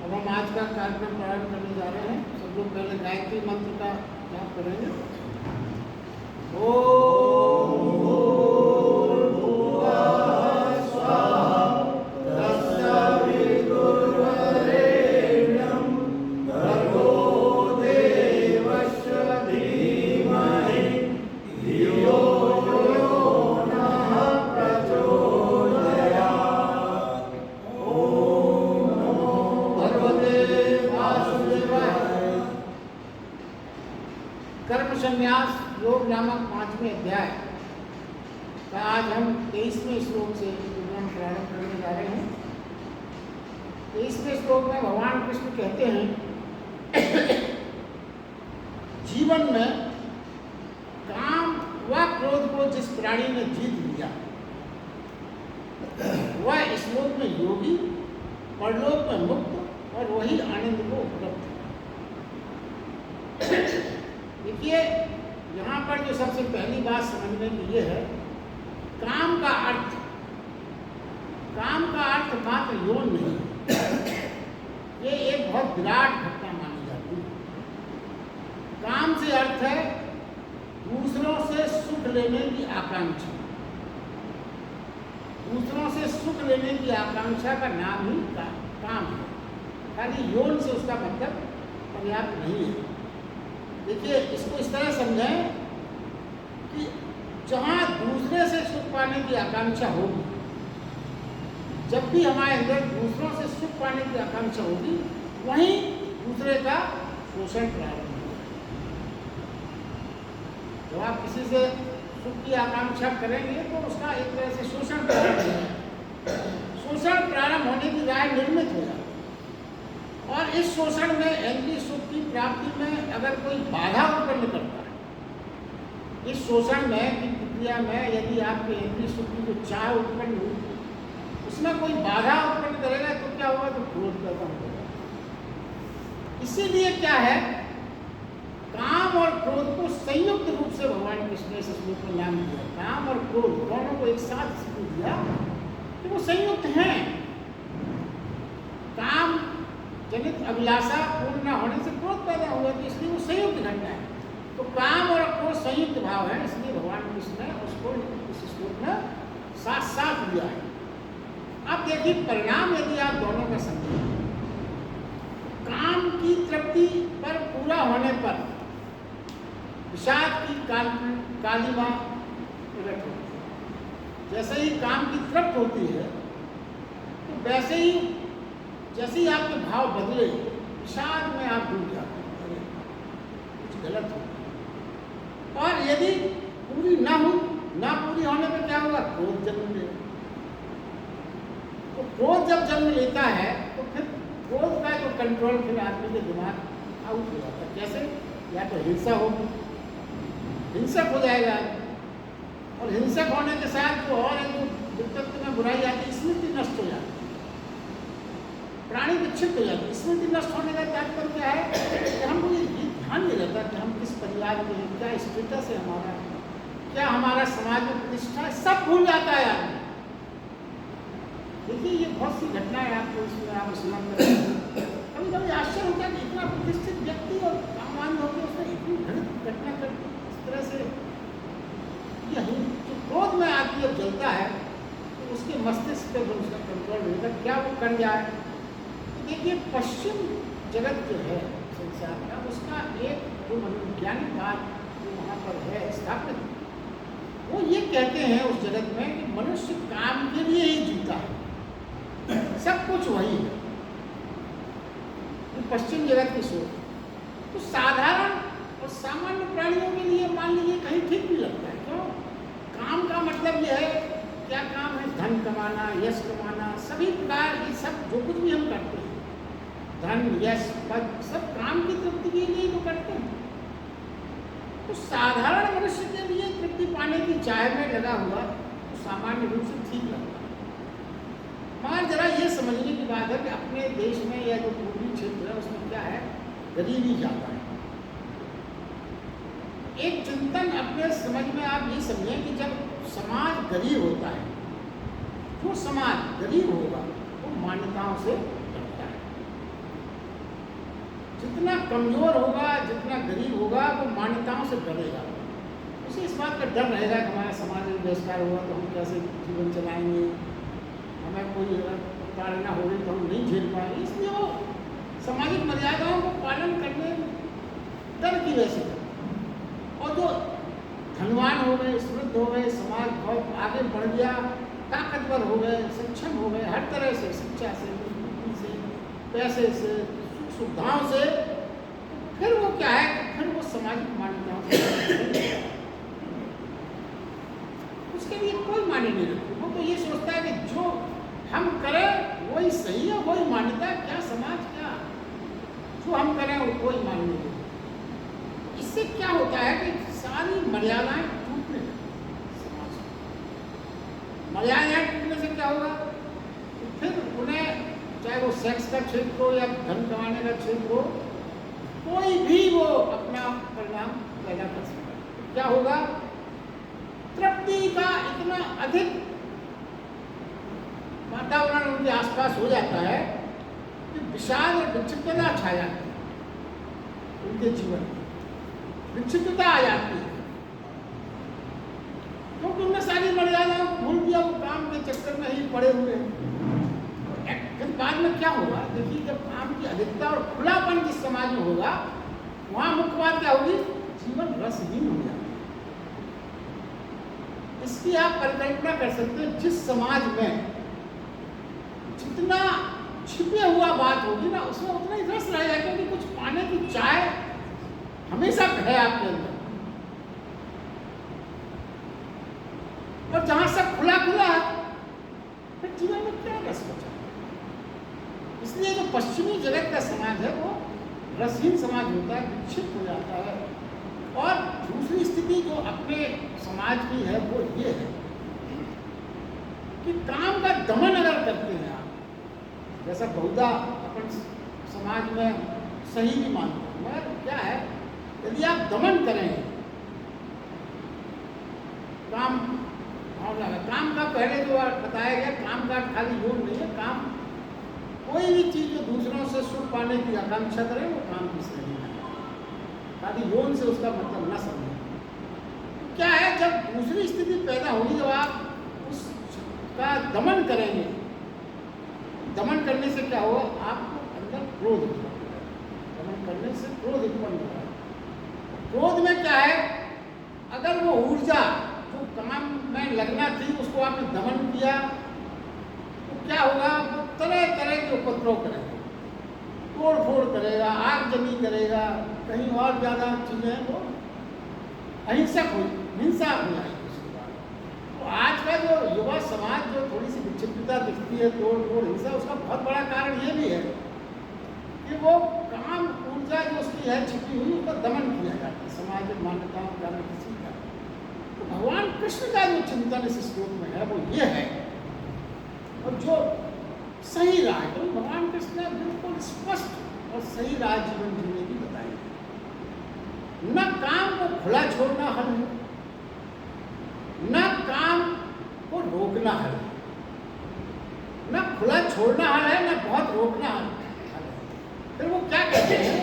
अब हम आज का कार्यक्रम प्रारंभ करने जा रहे हैं। सब लोग पहले गायत्री मंत्र का जाप करेंगे। कर्म संन्यास योग नामक 5वें अध्याय का आज हम 23वें श्लोक से विवरण प्रारंभ करने जा रहे हैं। 23वें श्लोक में भगवान कृष्ण कहते हैं, जीवन में काम व क्रोध को जिस प्राणी ने जीत लिया वह इस लोक में योगी, परलोक में मुक्त और वही आनंद को उपलब्ध है। देखिए, यहाँ पर जो सबसे पहली बात समझने की ये है, काम का अर्थ मात्र यौन नहीं, ये एक बहुत विराट घटना मानी जाती है। काम से अर्थ है दूसरों से सुख लेने की आकांक्षा। दूसरों से सुख लेने की आकांक्षा का नाम ही काम है। खाली यौन से उसका मतलब पर्याप्त नहीं है। देखिए, इसको इस तरह समझें कि जहाँ दूसरे से सुख पाने की आकांक्षा होगी, जब भी हमारे अंदर दूसरों से सुख पाने की आकांक्षा होगी, वहीं दूसरे का शोषण प्रारंभ होगा। जब आप किसी से सुख की आकांक्षा करेंगे तो उसका एक तरह से शोषण प्रारंभ होगा। शोषण प्रारंभ होने की राय निर्मित हो जाती है और इस शोषण में इंद्रिय सुख की प्राप्ति में अगर कोई बाधा उत्पन्न करता है, इस शोषण में की प्रक्रिया में यदि आपके इंद्रिय सुख की जो चाह उत्पन्न हुई उसमें कोई बाधा उत्पन्न करेगा तो क्या होगा? तो क्रोध पैदा होगा। इसीलिए क्या है, काम और क्रोध को संयुक्त रूप से भगवान कृष्ण ने इस श्लोक में नाम दिया। काम और क्रोध दोनों को एक साथ दिया कि वो संयुक्त हैं। काम जनित अभिलाषा पूर्ण न होने से क्रोध पैदा हुआ, तो इसलिए वो संयुक्त घटना है। तो काम और क्रोध संयुक्त भाव है, इसलिए भगवान कृष्ण ने उसको इस श्लोक में साथ साथ दिया है। अब देखिए, परिणाम यदि आप दोनों का समझें, काम की तृप्ति पर पूरा होने पर विषाद की कालिमा प्रकट होती है। जैसे ही काम की तृप्ति होती है तो वैसे ही जैसे ही आपके भाव बदले, विषाद में आप डूब जाते हैं, कुछ गलत हो। और यदि पूरी ना पूरी होने में क्या होगा? क्रोध जन्म लेगा। तो क्रोध जब जन्म लेता है तो फिर क्रोध का जो कंट्रोल फिर आदमी के दिमाग आउट हो जाता है। कैसे? या तो हिंसा होगी, हिंसक हो जाएगा, और हिंसक होने के साथ जो और एक वित्त में बुराई आती है, स्मृति नष्ट हो जाती है, प्राणी विक्षिप्त हो जाते हैं। स्मृति नष्ट होने का तात्पर्य क्या है कि हमको ये ध्यान नहीं रहता कि हम किस परिवार के हैं, क्या स्टेटस है हमारा, क्या हमारा समाज में प्रतिष्ठा है, सब भूल जाता है आदमी। देखिए, ये बहुत सी घटनाएं आपको इसमें आप स्मरण करें। कभी कभी आश्चर्य होता है कि इतना प्रतिष्ठित व्यक्ति और सामान्य होकर उसने इतनी घटना कर इस तरह से यही जो क्रोध में आदमी जब जलता है तो उसके मस्तिष्क पे उसका कंट्रोल नहीं होता, क्या वो कर जाए। देखिए, पश्चिम जगत जो है संसार का, उसका एक जो मनोवैज्ञानिक बात जो वहाँ पर है स्थापित, वो ये कहते हैं उस जगत में कि मनुष्य काम के लिए ही जीता है, सब कुछ वही है। ये पश्चिम जगत की सोच। तो साधारण और सामान्य प्राणियों के लिए मान लीजिए कहीं ठीक भी लगता है। क्यों? काम का मतलब ये है, क्या काम है? धन कमाना, यश कमाना, सभी प्रकार ये सब जो कुछ भी हम करते हैं, धन, यश, पद, सब काम की तृप्ति के लिए तो करते हैं। तो साधारण मनुष्य के लिए तृप्ति पाने की चाह में लगा हुआ तो सामान्य रूप से ठीक लगता है। मगर जरा ये समझने की बात है कि अपने देश में या जो पूर्वी क्षेत्र है उसमें क्या है, गरीबी ज़्यादा है। एक चिंतन अपने समझ में आप ये समझें कि जब समाज गरीब होता है, जो समाज गरीब होगा वो मान्यताओं से डरता है। जितना कमजोर होगा, जितना गरीब होगा, वो मान्यताओं से डरेगा। उसे इस बात का डर रहेगा कि हमारा समाज में बहिष्कार होगा तो हम कैसे जीवन चलाएंगे, हमें कोई ताड़ना हो गई तो हम नहीं झेल पाएंगे। इसलिए वो सामाजिक मर्यादाओं को पालन करने डर की वजह से करता। और जो धनवान हो गए, समृद्ध हो गए, समाज बहुत आगे बढ़ गया, ताकतवर हो गए, सक्षम हो गए, हर तरह से, शिक्षा से, बुद्धि से, पैसे से, सुख सुविधाओं से, फिर वो क्या है कि फिर वो सामाजिक मान्यताओं से उसके लिए कोई मान्य नहीं रखती। वो तो ये सोचता है कि जो हम करें वही सही है, वही मान्यता, क्या समाज, क्या जो हम करें वो कोई मान्य नहीं रखती। इससे क्या होता है कि सारी मर्यादाएं टूटने लगती समाज में। मर्यादाएं टूटने से क्या होगा, फिर उन्हें चाहे वो सेक्स का क्षेत्र हो या धन कमाने का क्षेत्र हो, कोई भी वो अपना परिणाम पैदा कर सकता है। क्या होगा, तृप्ति का इतना अधिक वातावरण उनके आसपास हो जाता है कि विषाद और विक्षिप्तता छा जाती है उनके जीवन में, विक्षिप्तता आ जाती है क्योंकि उन्होंने सारी मर्यादाओं को भूल दिया, वो काम के चक्कर में ही पड़े हुए हैं। फिर बाद में क्या होगा, देखिए जब काम की अधिकता और खुलापन जिस समाज में होगा, वहां मुख्य बात क्या होगी, जीवन रसहीन हो जाएगा। इसकी आप परिकल्पना कर सकते हैं, जिस समाज में जितना छिपे हुआ बात होगी ना, उसमें उतना ही रस रहेगा, क्योंकि कुछ पाने की चाय हमेशा है आपके अंदर। और जहां सब खुला खुला है, फिर जीवन में क्या रस बचा। इसलिए जो पश्चिमी जगत का समाज है वो रसहीन समाज होता है, विक्षिप्त हो जाता है। और दूसरी स्थिति जो अपने समाज की है वो ये है कि काम का दमन अगर करते हैं आप, जैसा बहुधा अपन समाज में सही भी मानते हैं, मगर क्या है, यदि आप दमन करें काम का पहले जो बताया गया, काम का खाली योग नहीं है, काम कोई भी चीज जो दूसरों से सुख पाने की आकांक्षा करे वो काम की श्रेणी है, ताकि यौन से उसका मतलब न समझे। क्या है, जब दूसरी स्थिति पैदा होगी, जब आप उसका दमन करेंगे, दमन करने से क्या होगा, आपको अंदर क्रोध उत्पन्न होगा। दमन करने से क्रोध उत्पन्न होगा। क्रोध में क्या है, अगर वो ऊर्जा जो काम में लगना थी उसको आपने दमन किया, तो क्या होगा, वो तरह तरह के उपद्रव करेगा, तोड़ फोड़ करेगा, आगजनी करेगा, कहीं और ज़्यादा चीज़ें वो अहिंसक हो, हिंसा हो जाएगी उसके बाद। तो आज का जो युवा समाज जो थोड़ी सी विक्षिप्तता दिखती है, तोड़ फोड़, हिंसा, उसका बहुत बड़ा कारण ये भी है कि वो काम ऊर्जा जो उसकी है छिपी हुई, उसका दमन किया जाता है समाज में मान्यताओं के कारण, किसी का। तो भगवान कृष्ण का जो चिंतन इस श्लोक में है वो ये है, और जो सही राह है, तो भगवान कृष्ण ने बिल्कुल स्पष्ट और सही राह जीवन जीने की बताई। न काम को खुला छोड़ना हल है, न काम को रोकना हल है, न खुला छोड़ना हल है, न बहुत रोकना हल है। फिर वो क्या कहते हैं,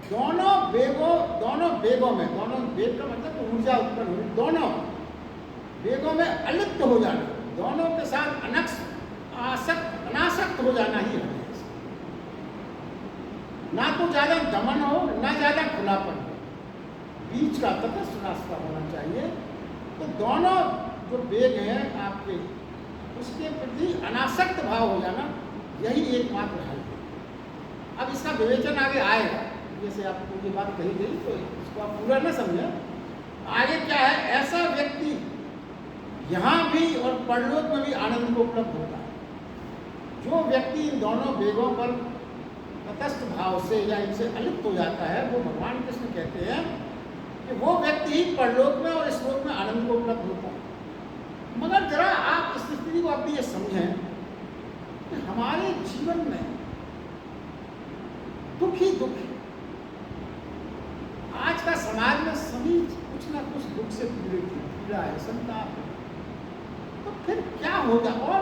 दोनों वेगों में, दोनों वेग का मतलब तो ऊर्जा उत्पन्न हुई, दोनों वेगों में अलिप्त हो जाना, दोनों के साथ अनासक्त हो जाना ही है। ना तो ज्यादा दमन हो, ना ज्यादा खुलापन हो, बीच का तटस्थ रास्ता होना चाहिए। तो दोनों जो वेग हैं आपके, उसके प्रति अनासक्त भाव हो जाना, यही एकमात्र हल है। अब इसका विवेचन आगे आएगा, जैसे आपको ये बात कही गई तो इसको आप पूरा न समझें। आगे क्या है, ऐसा व्यक्ति यहाँ भी और परलोक में भी आनंद को उपलब्ध होता है। जो व्यक्ति इन दोनों वेगों पर तटस्थ भाव से या इनसे अलिप्त हो जाता है, वो भगवान कृष्ण कहते हैं कि वो व्यक्ति ही परलोक में और इस लोक में आनंद को उपलब्ध होता है। मगर जरा आप इस स्थिति को अपनी ये समझें कि हमारे जीवन में दुख ही दुख है। आज का समाज में सभी कुछ ना कुछ दुख से पीड़ित है, पीड़ा है, संताप है। तो फिर क्या होगा, और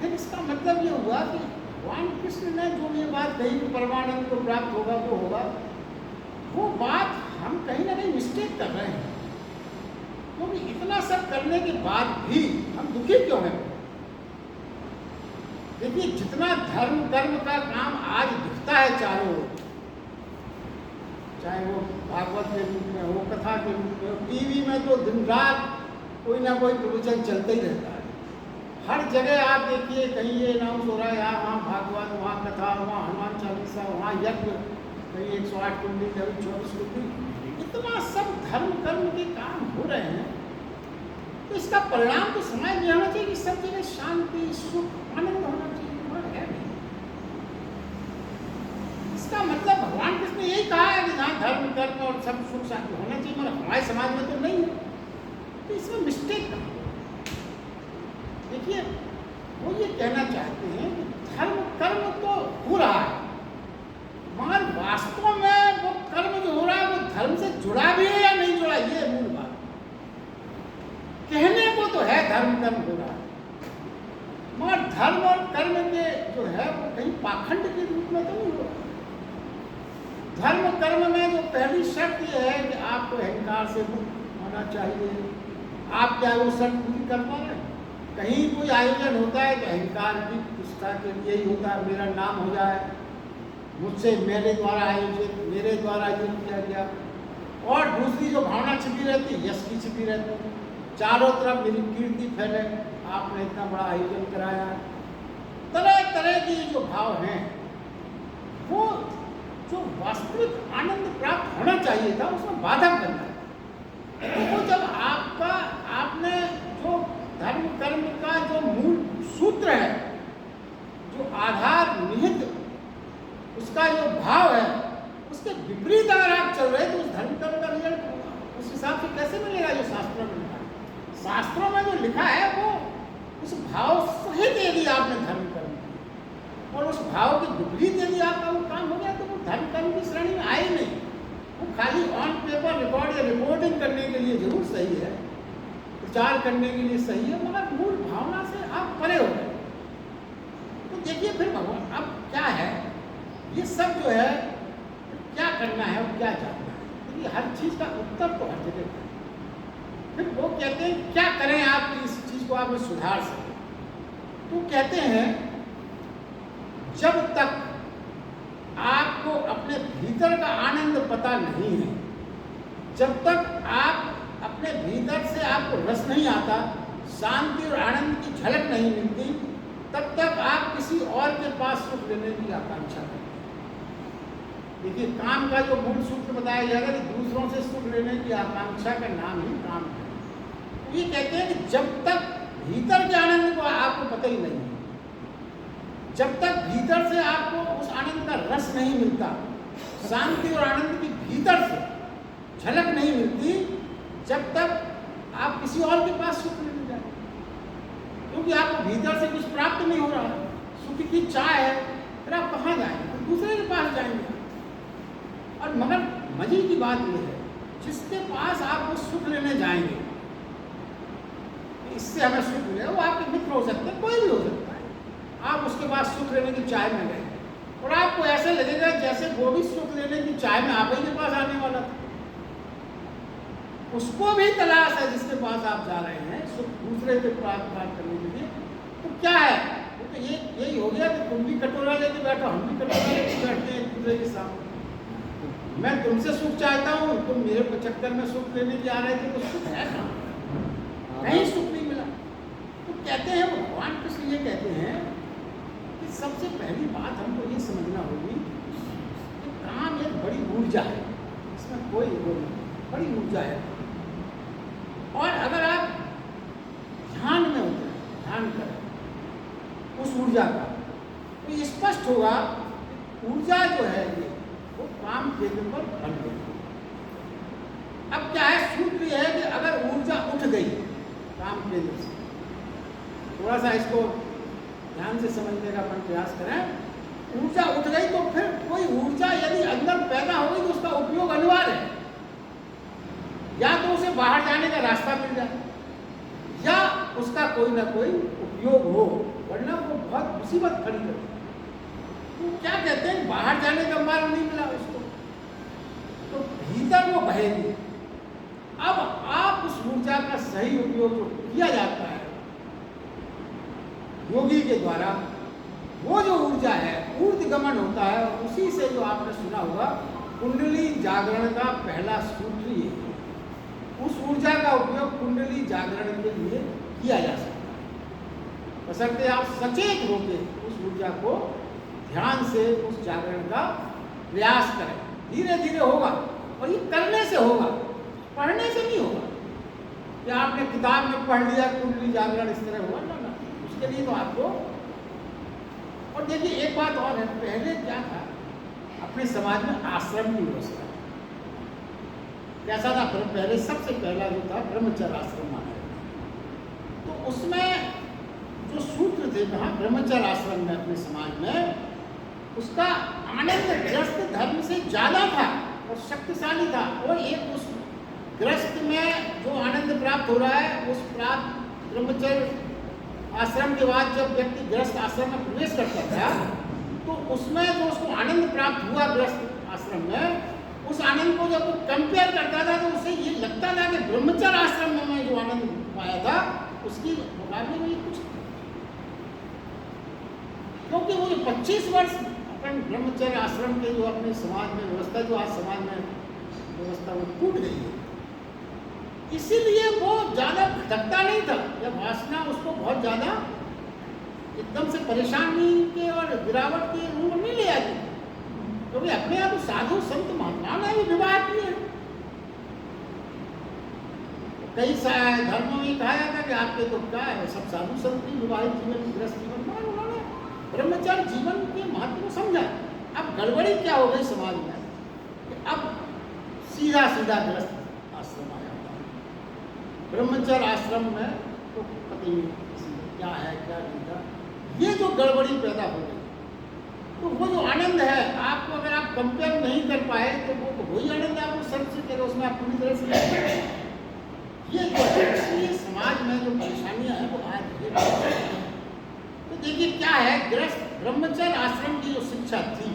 फिर इसका मतलब ये हुआ कि भगवान कृष्ण ने जो ये बात कही कि परमानंद को प्राप्त होगा वो होगा, वो बात हम कहीं ना कहीं मिस्टेक कर रहे हैं। क्योंकि इतना सब करने के बाद भी हम दुखी क्यों हैं? देखिए, जितना धर्म कर्म का काम आज दिखता है चारों ओर, चाहे वो भागवत के रूप में हो, कथा के रूप में हो, टीवी में तो दिन रात कोई ना कोई प्रवचन चलते ही रहता है। हर जगह आप देखिए, कहीं ये अनाउंस हो रहा है, यहाँ वहाँ भागवत, वहाँ कथा, वहाँ हनुमान चालीसा, वहाँ यज्ञ, कहीं 108 कुंडली, कहीं 24 कुंडली, इतना सब धर्म कर्म के काम हो रहे हैं। तो इसका परिणाम तो समाज में आना चाहिए कि सब जगह शांति, सुख, आनंद होना चाहिए। है नहीं। इसका मतलब भगवान कृष्ण ने यही कहा है कि जहाँ धर्म कर्म और सब सुख शांति होना चाहिए, मगर हमारे समाज में तो नहीं है। तो इसमें मिस्टेक कहाँ? देखिए, वो ये कहना चाहते हैं कि धर्म कर्म तो हो रहा है, मगर वास्तव में वो कर्म जो हो रहा है वो धर्म से जुड़ा भी है या नहीं जुड़ा, ये मूल बात। कहने को तो है धर्म कर्म हो रहा है, मगर धर्म और कर्म के जो है वो कहीं पाखंड के रूप में तो नहीं हो रहा। धर्म कर्म में जो पहली शर्त ये है कि आपको अहंकार से मुक्त होना चाहिए। आप क्या वो शर्त पूरी कर पा रहे हैं? कहीं कोई आयोजन होता है तो अहंकार की प्रतिष्ठा के लिए ही होता है, मेरा नाम हो जाए, मुझसे, मेरे द्वारा आयोजित, मेरे द्वारा ये किया गया। और दूसरी जो भावना छिपी रहती है, यश की छिपी रहती है, चारों तरफ मेरी कीर्ति फैले, आपने इतना बड़ा आयोजन कराया। तरह तरह के जो भाव हैं, वो जो वास्तविक आनंद प्राप्त होना चाहिए था उसमें बाधक बन जाता है। तो जब आपने जो धर्म कर्म का जो मूल सूत्र है, जो आधार निहित उसका जो भाव है, उसके विपरीत अगर आप चल रहे तो उस धर्म कर्म का रिजल्ट उस हिसाब से कैसे मिलेगा जो शास्त्रों में लिखा है? शास्त्रों में जो लिखा है वो उस भाव सहित यदि आपने धर्म कर्म किया और उस भाव के विपरीत यदि आपका वो काम हो गया तो वो धर्म कर्म की श्रेणी में आए नहीं। वो खाली ऑन पेपर रिकॉर्ड या रिपोर्टिंग करने के लिए जरूर सही है, प्रचार करने के लिए सही है, मगर मूल भावना से आप परे हो गए। तो देखिए फिर भगवान अब क्या है, ये सब जो है क्या करना है और क्या जानना है, क्योंकि हर चीज़ का उत्तर तो हर जगह है। फिर वो कहते हैं क्या करें आप इस चीज़ को आप सुधार सकें? तो कहते हैं जब तक आपको अपने भीतर का आनंद पता नहीं है, जब तक आप अपने भीतर से आपको रस नहीं आता, शांति और आनंद की झलक नहीं मिलती, तब तक आप किसी और के पास सुख लेने की आकांक्षा करते हैं। देखिए, काम का जो मूल सूत्र बताया जाएगा कि दूसरों से सुख लेने की आकांक्षा का नाम ही काम है। तो ये कहते हैं कि जब तक भीतर के आनंद को आपको पता ही नहीं है, जब तक भीतर से आपको उस आनंद का रस नहीं मिलता, शांति और आनंद की भीतर से झलक नहीं मिलती, जब तक आप किसी और के पास सुख नहीं जाए, क्योंकि आपको भीतर से कुछ प्राप्त नहीं हो रहा है, सुख की चाह है, फिर आप कहाँ जाएंगे? तो दूसरे के पास जाएंगे। और मगर मजे की बात यह है, जिसके पास आप वो सुख लेने जाएंगे, इससे हमें सुख मिले, वो आपके मित्र हो सकते हैं, कोई भी हो सकता है। आप उसके पास सुख लेने की चाह में गए और आपको ऐसा लगेगा जैसे वो भी सुख लेने की चाह में आप ही के पास आने वाला था। उसको भी तलाश है जिसके पास आप जा रहे हैं सुख दूसरे के पास प्राप्त करने के लिए। तो क्या है, वो तो यही हो गया कि तुम भी कटोरा लेके बैठो, हम भी कटोरा लेके बैठते हैं एक दूसरे के साथ। मैं तुमसे सुख चाहता हूँ, तुम मेरे चक्कर में सुख लेने के आ रहे थे, तो सुख है कहाँ? कहीं सुख नहीं मिला। तो कहते हैं भगवान कृष्ण ये कहते हैं कि सबसे पहली बात हमको ये समझना होगी कि काम एक बड़ी ऊर्जा है, इसमें कोई वो नहीं, बड़ी ऊर्जा है। और अगर आप ध्यान में होते हैं, ध्यान करें उस ऊर्जा का, तो ये स्पष्ट होगा ऊर्जा जो है ये वो काम केंद्र पर बन गई। अब क्या है, सूत्र यह है कि अगर ऊर्जा उठ गई काम केंद्र से, थोड़ा सा इसको ध्यान से समझने का अपन प्रयास करें। ऊर्जा उठ गई तो फिर कोई ऊर्जा यदि अंदर पैदा हो गई तो उसका उपयोग अनिवार्य है। या तो उसे बाहर जाने का रास्ता मिल जाए या उसका कोई ना कोई उपयोग हो, वरना वो बहुत मुसीबत खड़ी करती है। बाहर जाने का मार्ग नहीं मिला उसको, तो भीतर वो बहेगी। अब आप उस ऊर्जा का सही उपयोग जो किया जाता है योगी के द्वारा, वो जो ऊर्जा है ऊर्ध्वगमन होता है। उसी से जो आपने सुना होगा कुंडली जागरण का पहला सूत्र ये है। उस ऊर्जा का उपयोग कुंडली जागरण के लिए किया जा सकता है, बशर्ते आप सचेत होकर उस ऊर्जा को ध्यान से उस जागरण का प्रयास करें। धीरे धीरे होगा, और ये करने से होगा, पढ़ने से नहीं होगा। या आपने किताब में पढ़ लिया कुंडली जागरण इस तरह हुआ ना, उसके लिए तो आपको। और देखिए एक बात और है, पहले क्या था, अपने समाज में आश्रम की व्यवस्था कैसा था? पहले सबसे पहला जो था ब्रह्मचर्य आश्रम माना जाता। तो उसमें जो सूत्र थे कहाँ ब्रह्मचर्य आश्रम में अपने समाज में, उसका आनंद ग्रस्त धर्म से ज्यादा था और शक्तिशाली था। और एक उस ग्रस्त में जो आनंद प्राप्त हो रहा है, उस प्राप्त ब्रह्मचर्य आश्रम के बाद जब व्यक्ति ग्रस्त आश्रम में प्रवेश करता था, तो उसमें जो उसको आनंद प्राप्त हुआ ग्रस्त आश्रम में, उस आनंद को जब वो कंपेयर करता था तो उसे ये लगता था कि ब्रह्मचर्य आश्रम में मैं जो आनंद पाया था उसकी मुकाबले में ये कुछ, क्योंकि वो जो 25 वर्ष अपन ब्रह्मचर्य आश्रम के जो अपने समाज में व्यवस्था, जो आज समाज में व्यवस्था वो टूट गई है, इसीलिए वो ज्यादा भटकता नहीं था। या वासना उसको बहुत ज्यादा एकदम से परेशानी के और गिरावट के रूप में नहीं ले आती, क्योंकि अपने आप साधु संत महात्मा ने भी विवाह किए। कई धर्मों में कहा जाता है कि आपके तो क्या है, सब साधु संत की विवाहित जीवन गृहस्थ जीवन में उन्होंने ब्रह्मचर्य जीवन के महत्व को समझा। अब गड़बड़ी क्या हो गई समाज में, अब सीधा सीधा गृहस्थ आश्रम आ जाता है। ब्रह्मचर्य आश्रम में तो पता नहीं क्या है क्या नहीं था, ये जो गड़बड़ी पैदा हो गई, तो वो जो आनंद है आपको अगर आप कंपेयर नहीं कर पाए तो वो वही आनंद आपको सर्व से करेगा, उसमें आप पूरी तरह से ये जो है, इसलिए समाज में जो परेशानियां हैं वो आज तो देखिए क्या है, गृहस्थ ब्रह्मचर्य आश्रम की जो शिक्षा थी,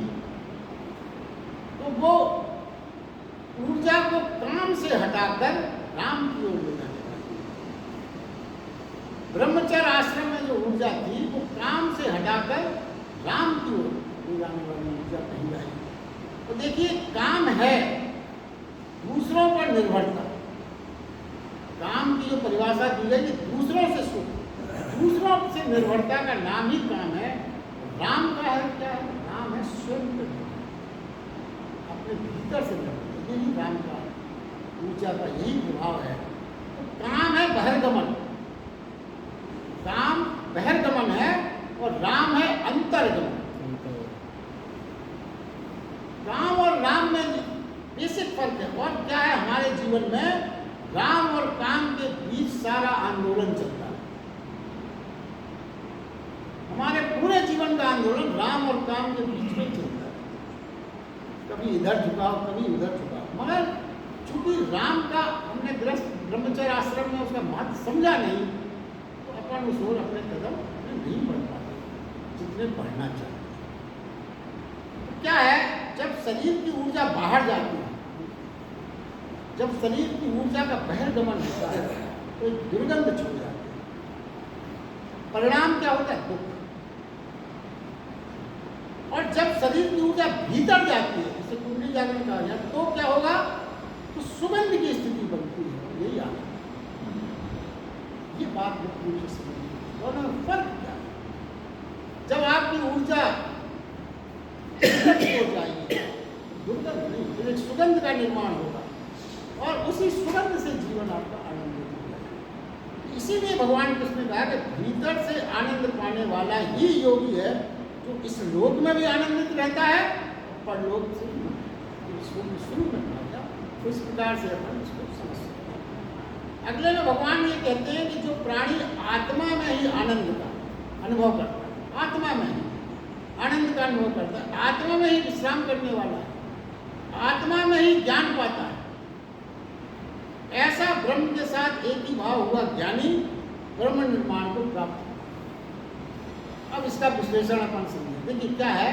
तो वो ऊर्जा को काम से हटाकर राम की ओर ले जाने वाली। ब्रह्मचर्य आश्रम में जो ऊर्जा थी वो काम से हटाकर राम की ओर ले जाने वाली ऊर्जा कही आई। तो देखिए काम है दूसरों पर निर्भरता, काम की जो परिभाषा दी गई कि दूसरों से सुख, दूसरों से निर्भरता का नाम ही काम है। राम का है क्या है? राम है स्वयं पर निर्भर, अपने भीतर से निर्भर, यही राम का ऊर्जा का यही प्रभाव है। तो काम है बहिर्गमन, काम बहिर्गमन है और राम है अंतर्गमन। काम और राम में बेसिक फर्क है। और क्या है, हमारे जीवन में राम और काम के बीच सारा आंदोलन चलता है। हमारे पूरे जीवन का आंदोलन राम और काम के बीच में चलता है, कभी इधर झुकाओ कभी उधर झुकाओ। मगर चूंकि राम का हमने गृहस्थ ब्रह्मचर्य आश्रम में उसका महत्व समझा नहीं, तो अपन उस ओर अपने कदम नहीं बढ़ पाते जितने बढ़ना चाहिए। तो क्या है, जब शरीर की ऊर्जा बाहर जाती है, जब शरीर की ऊर्जा का बहिर्गमन होता है तो एक दुर्गंध छू जाती है। परिणाम क्या होता है? दुख। और जब शरीर की ऊर्जा भीतर जाती है, जिसे कुंडली जागरण कहा जाए, तो क्या होगा? तो सुगंध की स्थिति बनती है। यही आना, ये बात मुख्य रूप से समझिए। दोनों में फर्क क्या है? जब आपकी ऊर्जा हो जाएगी, दुर्गंध नहीं, फिर एक सुगंध का निर्माण होगा और उसी सुगंध से जीवन आपका आनंदित हो जाएगा। इसीलिए भगवान कृष्ण ने कहा कि भीतर से आनंद पाने वाला ही योगी है, जो इस लोक में भी आनंदित रहता है और परलोक से शुरू में कहा गया। तो इस प्रकार से अपन इसको समझ सकते हैं। अगले में भगवान ये कहते हैं कि जो प्राणी आत्मा में ही आनंद का अनुभव करता है, आत्मा में ही आनंद का अनुभव करता है, आत्मा में ही विश्राम करने वाला है, आत्मा में ही ज्ञान पाता है, ऐसा ब्रह्म के साथ एक ही भाव हुआ ज्ञानी ब्रह्म निर्माण को प्राप्त। अब इसका विश्लेषण अपन समझें। देखिए क्या है,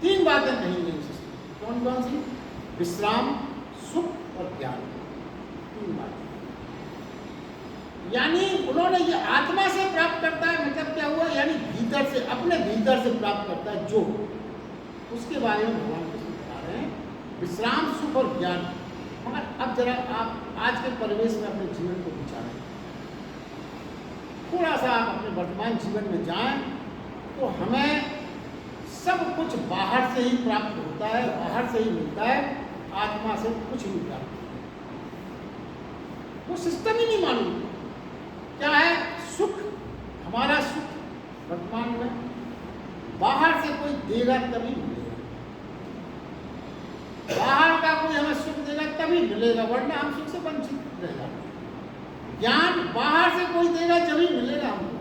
तीन बातें कही गई सिस्टम, कौन कौन सी? विश्राम, सुख और ज्ञान, तीन बातें। यानी उन्होंने ये आत्मा से प्राप्त करता है, मतलब क्या हुआ? यानी भीतर से, अपने भीतर से प्राप्त करता है जो, उसके बारे में भगवान कृष्ण बता रहे हैं, विश्राम, सुख और ज्ञान। मगर अब जरा आप आज के परिवेश में अपने जीवन को विचारें, थोड़ा सा आप अपने वर्तमान जीवन में जाएं तो हमें सब कुछ बाहर से ही प्राप्त होता है, बाहर से ही मिलता है, आत्मा से कुछ नहीं प्राप्त होता। वो सिस्टम ही नहीं मालूम क्या है सुख। हमारा सुख वर्तमान में बाहर से कोई देगा तभी मिलेगा, बाहर का कोई हमें सुख देगा तभी मिलेगा, वरना हम सुख से वंचित रह जाएंगे। ज्ञान बाहर से कोई देगा तभी मिलेगा हमको,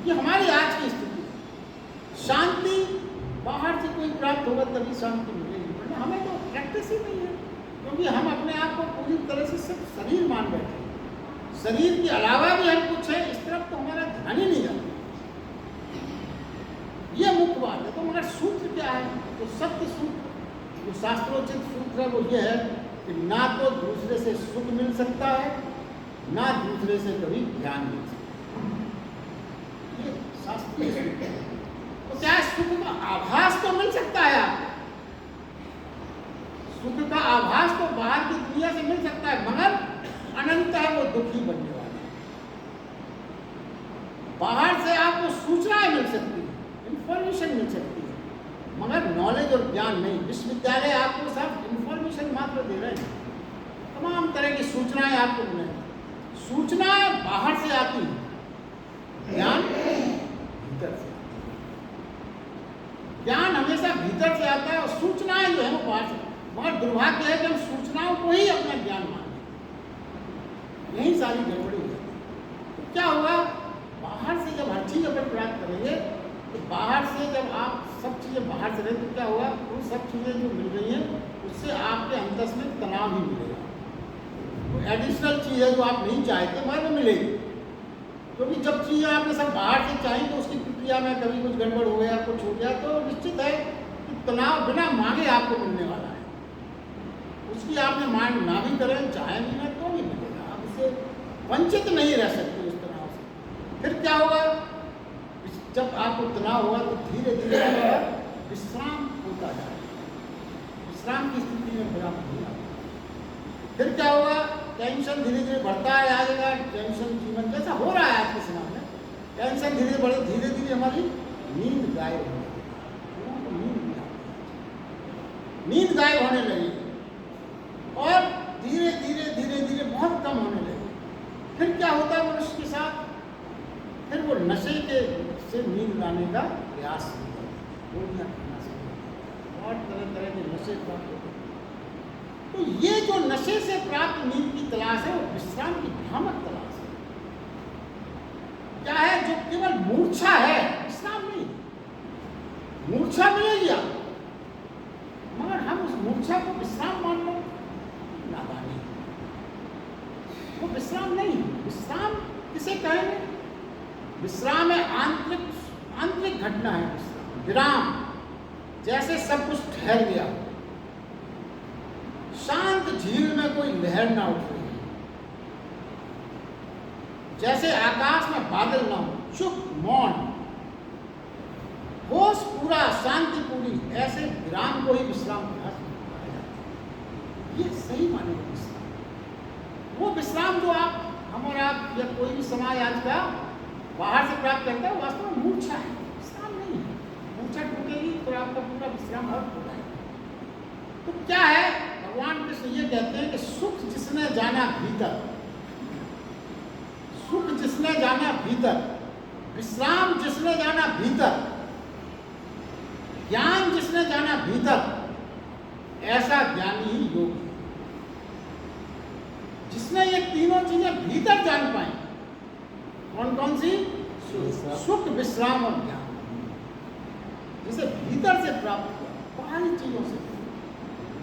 ये हमारी आज की स्थिति। शांति बाहर से कोई प्राप्त होगा तभी शांति मिलेगी, वरना हमें तो प्रैक्टिस ही नहीं है, क्योंकि हम अपने आप को पूरी तरह से सिर्फ शरीर मान बैठे हैं। शरीर के अलावा भी हम कुछ है, इस तरफ तो हमारा ध्यान ही नहीं जाता। ये मुख्य बात है। तो मगर सूत्र क्या है? तो सत्य सूत्र, जो शास्त्रोचित सूत्र है वो ये है कि ना तो दूसरे से सुख मिल सकता है, ना दूसरे से कभी ज्ञान मिल सकता है। ये शास्त्रीय सूत्र है। तो क्या सुख का आभास तो मिल सकता है आपको, सुख का आभास तो बाहर की दुनिया से मिल सकता है, मगर अनंत है वो दुखी बनने वाला है। बाहर से आपको सूचनाएं मिल सकती है, इंफॉर्मेशन मिल सकती है, मगर नॉलेज और ज्ञान नहीं। विश्वविद्यालय आपको सब इंफॉर्मेशन मात्र दे रहे हैं, तमाम तरह की सूचनाएं आपको मिलेंगी। सूचनाएं बाहर से आती हैं, ज्ञान भीतर से। ज्ञान हमेशा भीतर से आता है और सूचनाएं जो है वो बाहर से। मगर दुर्भाग्य है कि हम सूचनाओं को ही अपना ज्ञान मानते हैं, यही सारी गड़बड़ी हो जाती है। तो क्या होगा? बाहर से जब हर चीज़ अपन प्राप्त करेंगे, तो बाहर से जब आप सब चीज़ें बाहर से रहें तो क्या होगा? वो सब चीज़ें जो मिल रही हैं उससे आपके अंतस में तनाव ही मिलेगा। वो एडिशनल चीज़ है जो आप नहीं चाहते मगर वो मिलेगी, क्योंकि जब चीज़ें आपने सब बाहर से चाहिए तो उसकी प्रक्रिया में कभी कुछ गड़बड़ हो गया, कुछ हो गया, तो निश्चित है कि तनाव बिना मांगे आपको मिलने वाला है। उसकी आपने मांग ना भी करें, चाहे भी ना, तो भी मिलेगा। आप उससे वंचित नहीं रह सकते उस तनाव से। फिर क्या होगा? जब आपको तनाव होगा तो धीरे धीरे विश्राम होता जाएगा, विश्राम की स्थिति में प्राप्त हो जाएगा। फिर क्या होगा? टेंशन धीरे धीरे बढ़ता है, आ जाएगा टेंशन। जीवन जैसा हो रहा है आज के समय में, टेंशन धीरे बढ़े, धीरे धीरे हमारी नींद गायब होने लगेगी, नींद गायब होने लगेगी और धीरे धीरे धीरे धीरे बहुत कम होने लगेगी। फिर क्या होता है मनुष्य के साथ? फिर वो नशे के से नींद लाने का प्रयास गोलियां खाना शुरू और तरह तरह के नशे प्राप्त होते हैं। तो ये जो नशे से प्राप्त नींद की तलाश है वो विश्राम की भ्रामक तलाश है। क्या है? जो केवल मूर्छा है, विश्राम नहीं। मूर्छा मिलेगी आपको, मगर हम उस मूर्छा को विश्राम मान लो, नादानी। वो विश्राम नहीं। विश्राम किसे कहेंगे? विश्राम है आंतरिक घटना है। विराम, जैसे सब कुछ ठहर गया, शांत झील में कोई लहर ना उठ रही, जैसे आकाश में बादल ना हो, चुप मौन, होश पूरा, शांति पूरी, ऐसे विराम को ही विश्राम कहा जाता है। ये सही माने विश्राम। वो विश्राम जो हम और आप या कोई भी समाज आज का बाहर से प्राप्त करता है, वास्तव में मूर्छा है, विश्राम नहीं है। मूर्छा टूटेगी तो आपका पूरा विश्राम अर्थ हो जाएगा। तो क्या है? भगवान कृष्ण ये कहते हैं कि सुख जिसने जाना भीतर, सुख जिसने जाना भीतर, विश्राम जिसने जाना भीतर, ज्ञान जिसने जाना भीतर, ऐसा ज्ञानी ही योगी। जिसने ये तीनों चीजें भीतर जान पाए, कौन कौन सी? सुख, विश्राम और ज्ञान। जिसे भीतर से प्राप्त हुआ, बाहरी चीजों से,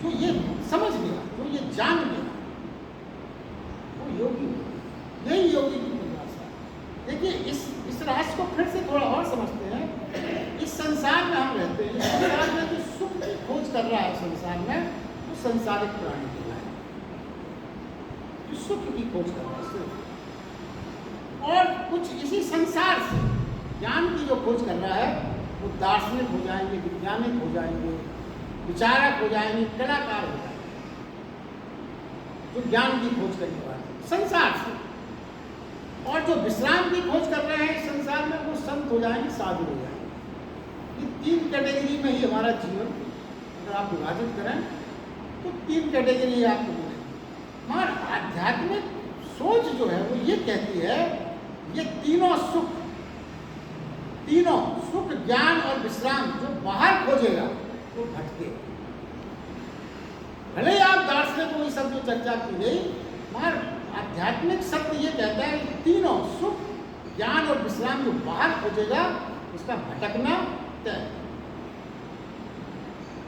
जो ये समझ गया, जो ये जान गया, वो योगी। यही योगी की परिभाषा। देखिए इस रहस्य को फिर से थोड़ा और समझते हैं। इस संसार में हम रहते सकते हैं संसार में जो सुख की खोज कर रहा है संसार में, वो संसारिक प्राणी कहलाए, जो सुख की खोज कर रहा है सिर्फ। और कुछ इसी संसार से ज्ञान की जो खोज कर रहा है वो दार्शनिक हो जाएंगे, वैज्ञानिक हो जाएंगे, विचारक हो जाएंगे, कलाकार हो जाएंगे, जो ज्ञान की खोज करने वाले संसार से। और जो विश्राम की खोज कर रहे हैं संसार में, वो संत हो जाएंगे, साधु हो जाएंगे। ये 3 कैटेगरी में ही हमारा जीवन अगर आप विभाजित करें तो 3 कैटेगरी आपको मिलेगी। मगर आध्यात्मिक सोच जो है वो ये कहती है ये तीनों सुख, ज्ञान और विश्राम जो बाहर खोजेगा वो भटके। भले ही आप दार्शनिक को ये सब जो चर्चा की गई, मगर आध्यात्मिक सत्य ये कहता है कि तीनों सुख, ज्ञान और विश्राम जो बाहर खोजेगा उसका भटकना तय।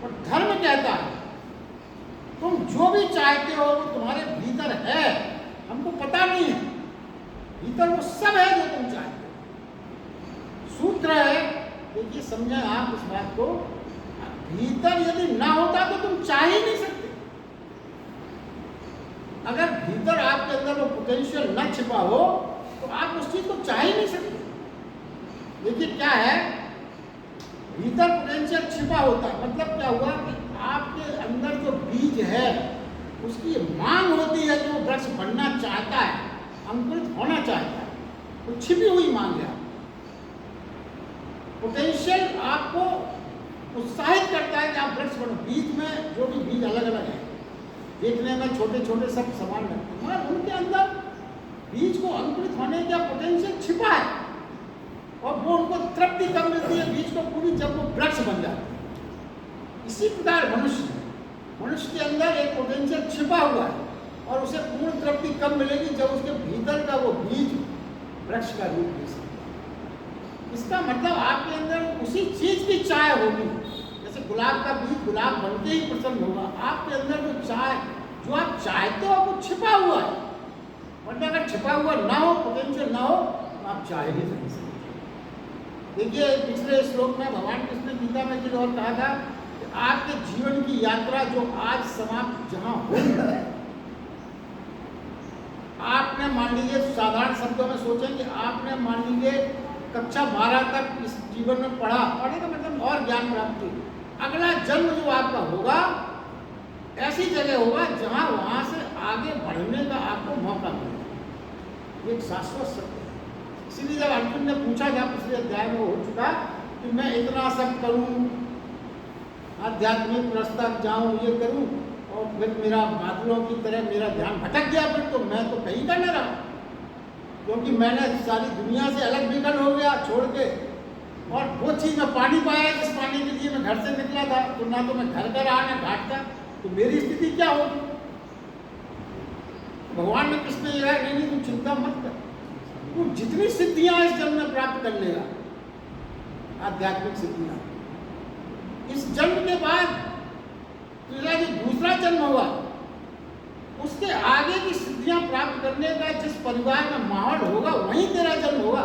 और धर्म कहता है तुम जो भी चाहते हो वो तुम्हारे भीतर है, हमको पता नहीं है, भीतर वो सब है जो तुम चाहते हो। सूत्र है, देखिए समझें आप इस बात को, भीतर यदि ना होता तो तुम चाह ही नहीं सकते। अगर भीतर आपके अंदर वो पोटेंशियल न छिपा हो तो आप उस चीज को चाह ही नहीं सकते। देखिए क्या है, भीतर पोटेंशियल छिपा होता है, मतलब क्या हुआ कि आपके अंदर जो बीज है उसकी मांग होती है कि वो वृक्ष बनना चाहता है, अंकुरित होना चाहता है, तो छिपी हुई मांग है। पोटेंशियल आपको उत्साहित करता है कि आप वृक्ष बनो। बीज में जो भी बीज अलग अलग है, देखने में छोटे छोटे सब समान लगते हैं, मगर उनके अंदर बीज को अंकुरित होने का पोटेंशियल छिपा है और वो उनको तृप्ति कब मिलती है बीज को पूरी, जब वो वृक्ष बन जाता है। इसी प्रकार मनुष्य के अंदर एक पोटेंशियल छिपा हुआ है और उसे पूर्ण तृप्ति कब मिलेगी, जब उसके भीतर का वो बीज वृक्ष का रूप ले सकता है। इसका मतलब आपके अंदर उसी चीज की चाह होगी। जैसे गुलाब का बीज गुलाब बनते ही प्रसन्न होगा, आपके अंदर जो चाह, जो आप चाहते हो वो छिपा हुआ है। वरना अगर छिपा हुआ ना हो, पोटेंशियल ना हो, तो आप चाह ही नहीं सकते। देखिए पिछले श्लोक में भगवान कृष्ण ने गीता में जो और कहा था कि आपके जीवन की यात्रा जो आज समाप्त जहां हो, आपने मान लीजिए, साधारण शब्दों में सोचें कि आपने मान लीजिए कक्षा 12 तक इस जीवन में पढ़ने का मतलब और ज्ञान प्राप्त की। अगला जन्म जो आपका होगा ऐसी जगह होगा जहां वहां से आगे बढ़ने का आपको मौका मिलेगा। एक शाश्वत सत्य है। इसीलिए जब अर्जुन ने पूछा था पिछले अध्याय में, वो हो चुका कि मैं इतना सब करूं, आध्यात्मिक रास्ता जाऊं, ये करूं, और फिर मेरा बादलों की तरह मेरा ध्यान भटक गया, फिर तो मैं तो कहीं का न रहा, क्योंकि मैंने सारी दुनिया से अलग बिगड़ हो गया छोड़ के, और वो चीज़ में पानी पाया जिस पानी के लिए मैं घर से निकला था, तो ना तो मैं घर का रहा ना घाट का, तो मेरी स्थिति क्या होगी। भगवान ने कृष्ण ये कहा, नहीं तुम चिंता मत कर, तू जितनी सिद्धियां इस जन्म में प्राप्त कर लेगा, आध्यात्मिक सिद्धियां, इस जन्म के बाद तेरा जो दूसरा जन्म होगा उसके आगे की सिद्धियां प्राप्त करने का जिस परिवार में माहौल होगा वहीं तेरा जन्म होगा।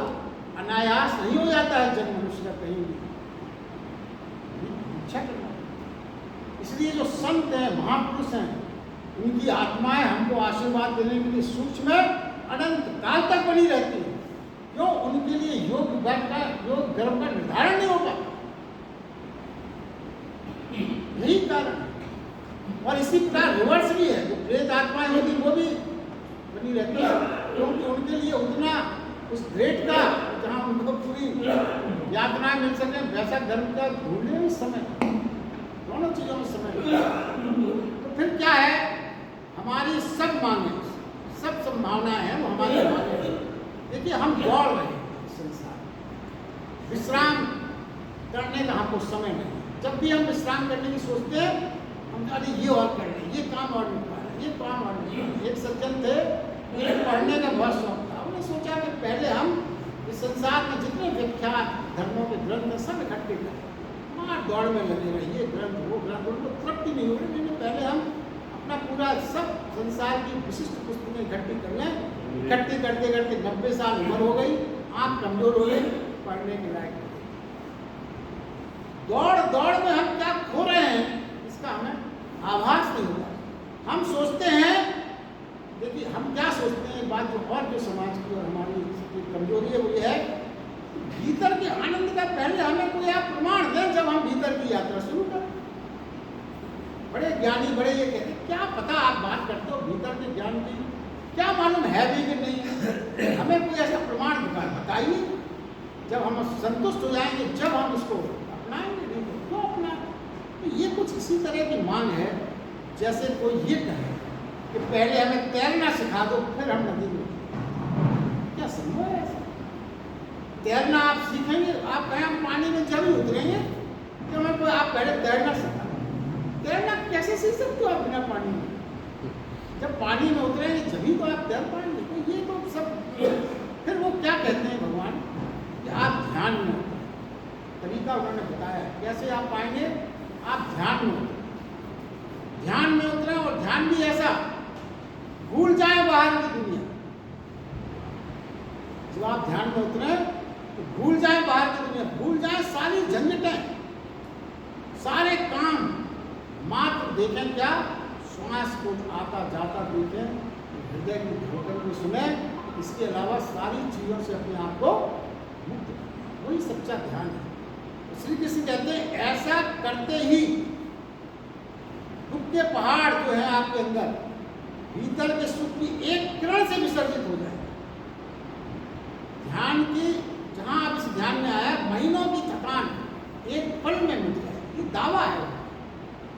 अनायास नहीं हो जाता है जन्म मनुष्य का कहीं भी, इच्छा करना। इसलिए जो संत हैं, महापुरुष हैं, उनकी आत्माएं हमको आशीर्वाद देने के लिए सूक्ष्म अनंत काल तक बनी रहती है। क्यों? उनके लिए योग गर्भ का निर्धारण नहीं होगा, यही कारण है। और इसी प्रकार रिवर्स भी है, जो प्रेत आत्माएं होती वो भी बनी रहती है, क्योंकि उनके लिए उतना उस ग्रेट का जहाँ उनको पूरी यातनाएं मिल सके वैसा धर्म का ढूंढने में समय, दोनों चीजों में समय। तो फिर क्या है, हमारी सब मांगे, सब संभावनाएं हैं वो हमारी मांगे। देखिए हम दौड़ रहे हैं संसार, विश्राम करने का हमको समय नहीं। जब भी हम विश्राम करने की सोचते हैं, हम अरे ये और कर रहे हैं, ये काम और नहीं पा रहे, ये काम और नहीं पा रहे। एक सज्जन थे, उन्हें पढ़ने का बहुत शौक था। उन्होंने सोचा कि पहले हम इस संसार में जितने विख्यात धर्मों के ग्रंथ सब इकट्ठे करें, वहाँ दौड़ में लगे रहे, ये ग्रंथ वो ग्रंथ, उनको तृप्ति नहीं हो रही। मैंने पहले हम अपना पूरा सब संसार की विशिष्ट पुस्तकें इकट्ठी कर लें। इकट्ठी करते करते 90 साल उम्र हो गई, आँख कमजोर हो गई, पढ़ने के लायक दौड़ हम सोचते हैं, देखिए हम क्या सोचते हैं, बात जो समाज की और हमारी कमजोरी है वो ये है, भीतर के आनंद का पहले हमें कोई आप प्रमाण दें जब हम भीतर की यात्रा शुरू करें। बड़े ज्ञानी बड़े ये कहते हैं, क्या पता आप बात करते हो भीतर के ज्ञान की, क्या मालूम है भी कि नहीं, हमें कोई ऐसा प्रमाण बताइए। जब हम संतुष्ट हो जाएंगे, जब हम इसको अपनाएंगे, नहीं तो क्यों अपनाएं। तो ये कुछ इसी तरह की मांग है, जैसे कोई ये कहे कि पहले हमें तैरना सिखा दो फिर हम नदी में, क्या संभव है ऐसा? तैरना आप सीखेंगे, आप कहें हम पानी में जब ही उतरेंगे कि हमें कोई आप पहले तैरना सिखा दो। तैरना कैसे सीख सकते हो आप बिना पानी में? जब पानी में उतरेंगे जभी तो आप तैर पाएंगे। तो ये तो सब, फिर वो क्या कहते हैं भगवान कि आप ध्यान में उतरें। तरीका उन्होंने बताया कैसे आप पाएंगे, आप ध्यान में उतरें। ध्यान में उतरें, और ध्यान भी ऐसा, भूल जाए बाहर की दुनिया। जब आप ध्यान में उतरें तो भूल जाए बाहर की दुनिया, भूल जाए सारी झंझटें, सारे काम, मात्र देखें क्या, श्वास को आता जाता देखें, हृदय की धड़कन को सुने, इसके अलावा सारी चीज़ों से अपने आप को मुक्त करें। वही सच्चा ध्यान है। श्री कृष्ण कहते हैं ऐसा करते ही दुख के पहाड़ जो है आपके अंदर, भीतर के सुख की एक किरण से विसर्जित हो जाए। ध्यान की, जहां आप इस ध्यान में आया, महीनों की थकान एक पल में मिट जाए, ये दावा है।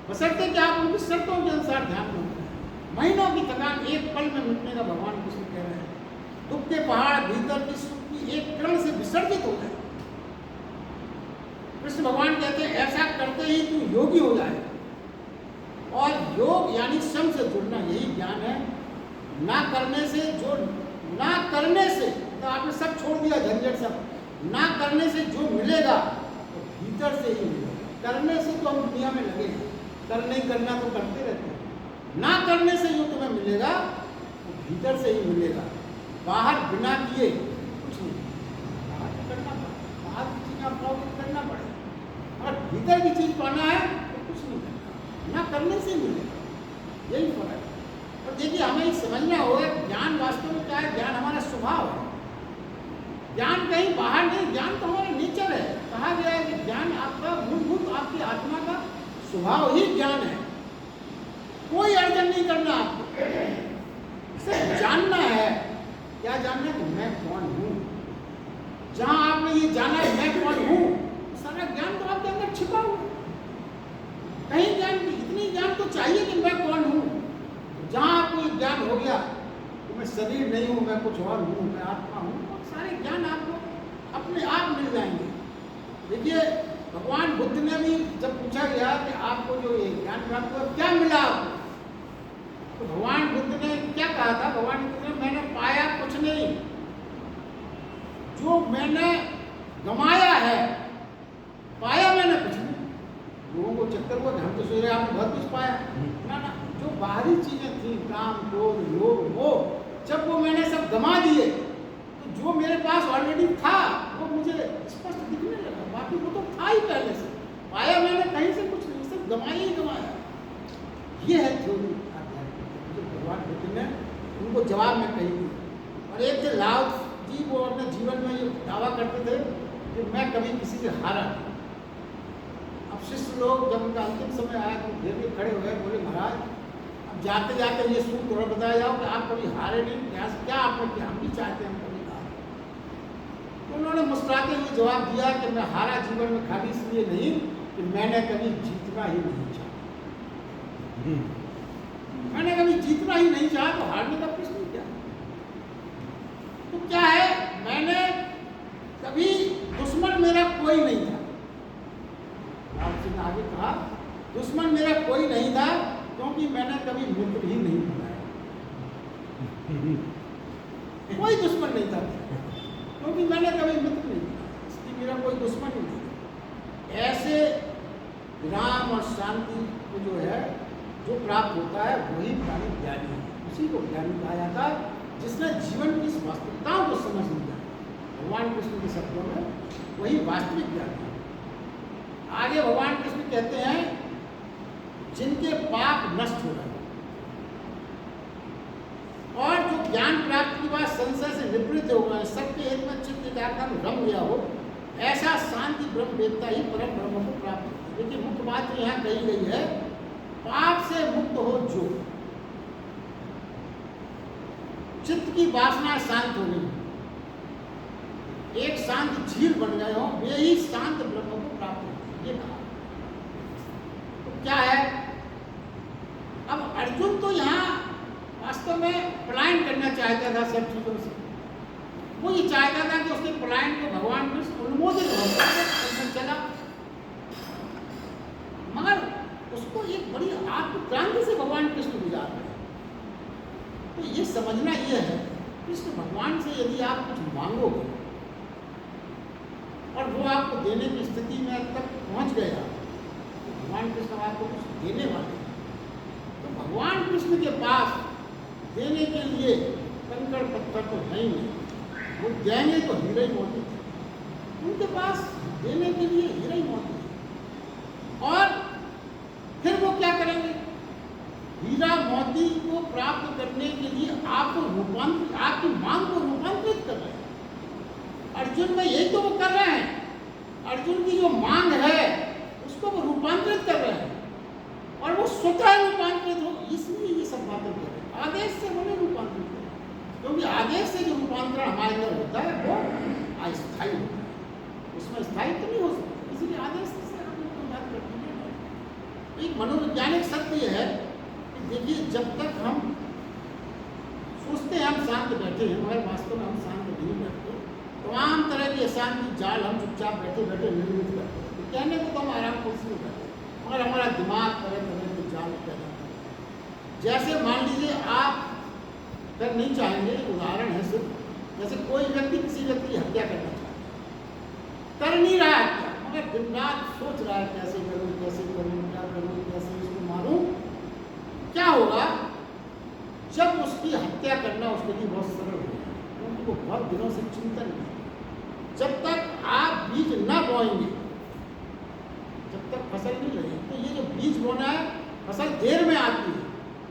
बशर्ते कि आप उनकी शर्तों के अनुसार ध्यान में उतरें। महीनों की थकान एक पल में मिटने का भगवान कृष्ण कह रहे हैं। दुख के पहाड़ भीतर की सुख की एक किरण से विसर्जित हो जाए। कृष्ण भगवान कहते हैं ऐसा करते ही तू योगी हो जाए। और योग यानी स्वयं से जुड़ना, यही ज्ञान है। ना करने से जो, ना करने से तो आपने सब छोड़ दिया झंझट सब, ना करने से जो मिलेगा तो भीतर से ही मिलेगा। करने से तो हम दुनिया में लगे हैं, कर नहीं करना तो करते रहते हैं। ना करने से जो तुम्हें मिलेगा वो भीतर से ही मिलेगा। बाहर बिना किए कुछ नहीं, बाहर करना पड़ेगा, बाहर की चीज़ आप पाओगे करना पड़ेगा, और भीतर की चीज़ पाना है तो कुछ नहीं करना, ना करने से ही मिलेगा। यही फर्क है। और देखिए हमें समझना होगा ज्ञान वास्तव में क्या है। ज्ञान हमारा स्वभाव है। ज्ञान कहीं बाहर नहीं, ज्ञान तो हमारा नेचर है। कहा गया है कि ज्ञान आपका मूलभूत, आपकी आत्मा का स्वभाव ही ज्ञान है। कोई अर्जन नहीं करना आपको, सिर्फ जानना है। क्या जानना है कि मैं कौन हूँ। जहां आपने ये जाना है मैं कौन हूँ, सारा ज्ञान तो आपके अंदर छिपा हुआ है। कहीं ज्ञान, इतनी ज्ञान तो चाहिए कि मैं कौन हूँ। जहां आपको ये ज्ञान हो गया कि मैं शरीर नहीं हूँ, मैं कुछ और हूँ, मैं आत्मा हूँ, सारे ज्ञान आपको अपने आप मिल जाएंगे। देखिए भगवान बुद्ध ने भी जब पूछा गया कि आपको जो ये ज्ञान प्राप्त हुआ क्या मिला आपको, तो भगवान बुद्ध ने क्या कहा था। भगवान बुद्ध ने मैंने पाया कुछ नहीं, जो मैंने गमाया है पाया मैंने कुछ नहीं। लोगों को चक्कर हुआ हम तो सोच रहे आपने बहुत कुछ पाया, ना ना, जो बाहरी चीजें थी, काम, क्रोध, लोभ, मोह, जब वो मैंने सब गमा दिए तो जो मेरे पास ऑलरेडी था वो मुझे स्पष्ट दिखने लगा। बाकी वो तो था ही पहले से। पाया मैंने कहीं से कुछ नहीं, सिर्फ गमाया ही गमाया। ये है थ्योरी जो भगवान बुद्ध ने उनको जवाब में कही थी। और एक थे लाओ जी, वो अपने जीवन में ये दावा करते थे कि मैं कभी किसी से हारा नहीं। अब शिष्य लोग जब उनका अंतिम समय आया तो घेर के खड़े हुए, बोले महाराज अब जाते जाते ये सूत्र थोड़ा बताया जाओ कि आप कभी हारे नहीं, क्या आपने किया, हम भी चाहते हैं हम कभी हारे। तो उन्होंने मुस्कुराते हुए जवाब दिया कि मैं हारा जीवन में खाली इसलिए नहीं कि मैंने कभी जीतना ही नहीं चाहा। मैंने कभी जीतना ही नहीं चाहा, तो हारने का प्रश्न क्या। तो क्या है, मैंने कभी, दुश्मन मेरा कोई नहीं था। आपसे ने आगे कहा दुश्मन मेरा कोई नहीं था, क्योंकि मैंने कभी मित्र ही नहीं बनाया। कोई दुश्मन नहीं था, क्योंकि मैंने कभी मित्र नहीं बनाया, इसलिए मेरा कोई दुश्मन ही नहीं। ऐसे विराम और शांति को जो है, जो प्राप्त होता है वही प्राणी ज्ञानी है। उसी को ज्ञानी कहा जाता है जिसने जीवन की वास्तविकताओं को समझ लिया। भगवान कृष्ण के शब्दों में वही वास्तविक ज्ञान है। आगे भगवान कृष्ण कहते हैं जिनके पाप नष्ट हो गए, ज्ञान प्राप्ति के बाद संशय से निवृत्त हो गए, सबके हित में चित्त एकाग्रता में रम गया हो, ऐसा शांति ब्रह्म वेत्ता ही परम ब्रह्म को प्राप्त होती है। लेकिन मुख्य बात जो यहाँ कही गई है, पाप से मुक्त हो जो, चित्त की वासना शांत हो गई, एक शांत झील बन गए हो, वे ही शांत ब्रह्म को प्राप्त होती है। ये कहा तो क्या है, अब अर्जुन तो यहाँ वास्तव में पलायन करना चाहता था सब चीजों से। वो ये चाहता था कि उसके पलायन को भगवान कृष्ण अनुमोदित हो चला, मगर उसको एक बड़ी आत्मक्रांति से भगवान कृष्ण गुजार रहे। तो ये समझना ये है, कृष्ण भगवान से यदि आप कुछ मांगोगे और वो आपको देने की स्थिति में तक पहुंच गया, तो भगवान कृष्ण आपको कुछ देने वाले, तो भगवान कृष्ण के पास देने के लिए कंकड़ पत्थर तो है ही नहीं, वो देंगे तो हीरा ही मोती, उनके पास देने के लिए हीरा ही मोती। और फिर वो क्या करेंगे, हीरा मोती को प्राप्त करने के लिए आपको रूपांतरित, आपकी मांग को रूपांतरित कर रहे हैं। अर्जुन में यही तो वो कर रहे हैं, अर्जुन की जो मांग है उसको वो रूपांतरित कर रहे हैं, और वो स्वतः रूपांतरित हो, इसलिए ये सब बातें कर रहे हैं। आदेश से वो नहीं रूपांतरित कर, क्योंकि आदेश से जो रूपांतरण हमारे अंदर होता है वो अस्थायी होता है, उसमें स्थायित्व तो नहीं हो सकता, इसलिए आदेश से हम लोग बात करते हैं। एक मनोवैज्ञानिक सत्य है कि देखिए, जब तक हम सोचते हैं हम शांत बैठे हैं, मगर वास्तव में हम शांत नहीं बैठते, तमाम तरह की अशांति जाल हम चुपचाप बैठे बैठे निर्मित करते हैं। तो कहने को तो हम आराम कुर्सी में बैठे, मगर हमारा दिमाग तरह तरह के जाल पैदा करता है। जैसे मान लीजिए, आप कर नहीं चाहेंगे, उदाहरण है सिर्फ, जैसे कोई व्यक्ति किसी व्यक्ति की हत्या करना चाहता है, कर नहीं रहा है हत्या, मगर दिन रात सोच रहा है कैसे करूं, कैसे करूं, क्या करूं, कैसे इसको मारूं। क्या होगा, जब उसकी हत्या करना उसके लिए बहुत सरल हो, क्योंकि वो बहुत दिनों से चिंतन है। जब तक आप बीज न बोएंगे, जब तक फसल नहीं लगे, तो ये जो बीज बोना है, फसल देर में आती है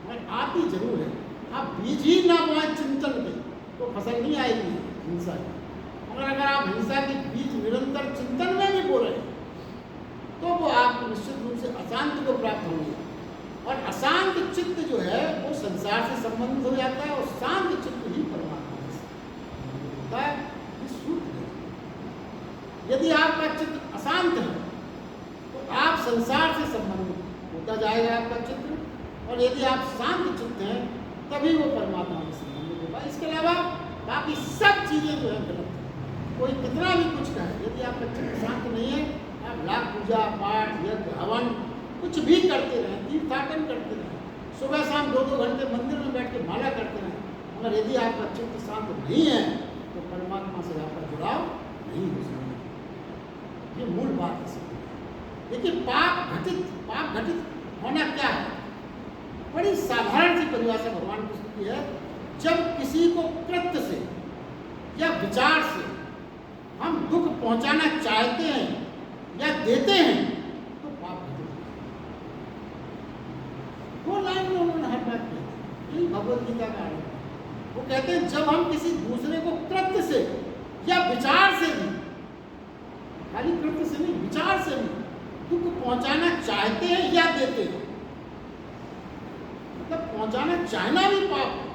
मगर आती जरूर है। आप बीज ही ना बोए चिंतन के, तो फसल नहीं आएगी हिंसा की। मगर अगर आप हिंसा के बीज निरंतर चिंतन में भी बो रहे हैं, तो वो आपको निश्चित रूप से अशांति को प्राप्त होंगे, और अशांत चित्त जो है वो संसार से संबंधित हो जाता है, और शांत चित्त ही परमात्मा से होता है। ये सूत्र है। यदि आपका चित्त अशांत है तो आप संसार से संबंधित होता जाएगा आपका चित्त, और यदि आप शांत चित्त हैं तभी वो परमात्मा से संबंधित होगा। इसके अलावा बाकी सब चीज़ें जो है गलत है। कोई कितना भी कुछ कहे, यदि आपका चित्त शांत नहीं है, आप लाख पूजा पाठ यज्ञ हवन कुछ भी करते रहें, तीर्थाटन करते रहें, सुबह शाम 2-2 घंटे मंदिर में बैठ के माला करते रहें, मगर यदि आपका चित्त शांत नहीं है तो परमात्मा से आपका जुड़ाव नहीं हो सकता। ये मूल बात है। देखिए, पाप घटित होना क्या है, बड़ी साधारण सी परिभाषा भगवान कृष्ण की है। जब किसी को कृत्य से या विचार से हम दुख पहुंचाना चाहते हैं या देते हैं, तो पाप घटित होता है। 2 लाइन में उन्होंने हर बात की, यही भगवद गीता का अर्थ है। वो कहते हैं, जब हम किसी दूसरे को कृत्य से या विचार से भी, खाली कृत्य से नहीं, विचार से भी दुख पहुंचाना चाहते हैं या देते हैं, मतलब पहुंचाना चाहना भी पाप है।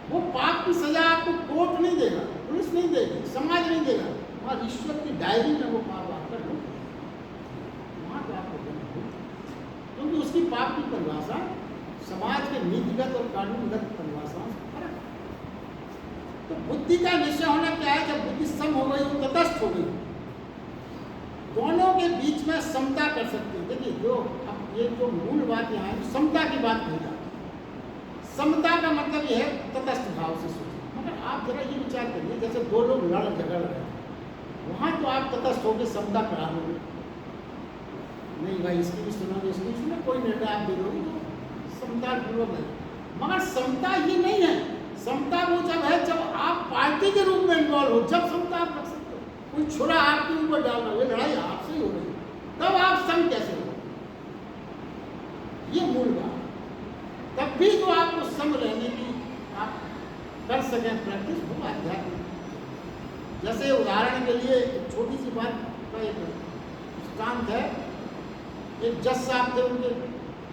वो पाप की सजा आपको कोर्ट नहीं देगा, पुलिस नहीं देगी, समाज नहीं देगा, और ईश्वर की डायरी में वो पाप आकर वहां तो आपको देना होगा, क्योंकि उसकी पाप की परिभाषा समाज के नीतिगत और कानूनगत परिभाषाओं से फर्क है। तो बुद्धि का निश्चय होना क्या है, जब बुद्धि सम हो गई, तटस्थ हो गई, दोनों के बीच में समता कर सकते हैं। देखिए, जो अब ये जो मूल बात यहाँ है, समता की बात कही जाती है। समता का मतलब ये है तटस्थ भाव से सोचें। मगर आप जरा ये विचार करिए, जैसे 2 लोग लड़ झगड़ रहे हैं, वहाँ तो आप तटस्थ होकर समता करा लोगे, नहीं भाई इसकी भी सुनोगे, इसकी भी सुनो, कोई निर्णय आप दे दोगे तो समता पूर्वक है। मगर समता ये नहीं है। समता वो जब है जब आप पार्टी के रूप में इन्वॉल्व हो, जब समता आप रख सकते हो। कोई छुरा आपके ऊपर डालना, वो लड़ाई आपसे ही हो रही है, तब आप सम कैसे हो? ये मूल बात। तब भी जो आपको सम रहने की जैसे उदाहरण के लिए एक छोटी सी बात का एक दृष्टांत है। एक जज साहब थे, उनके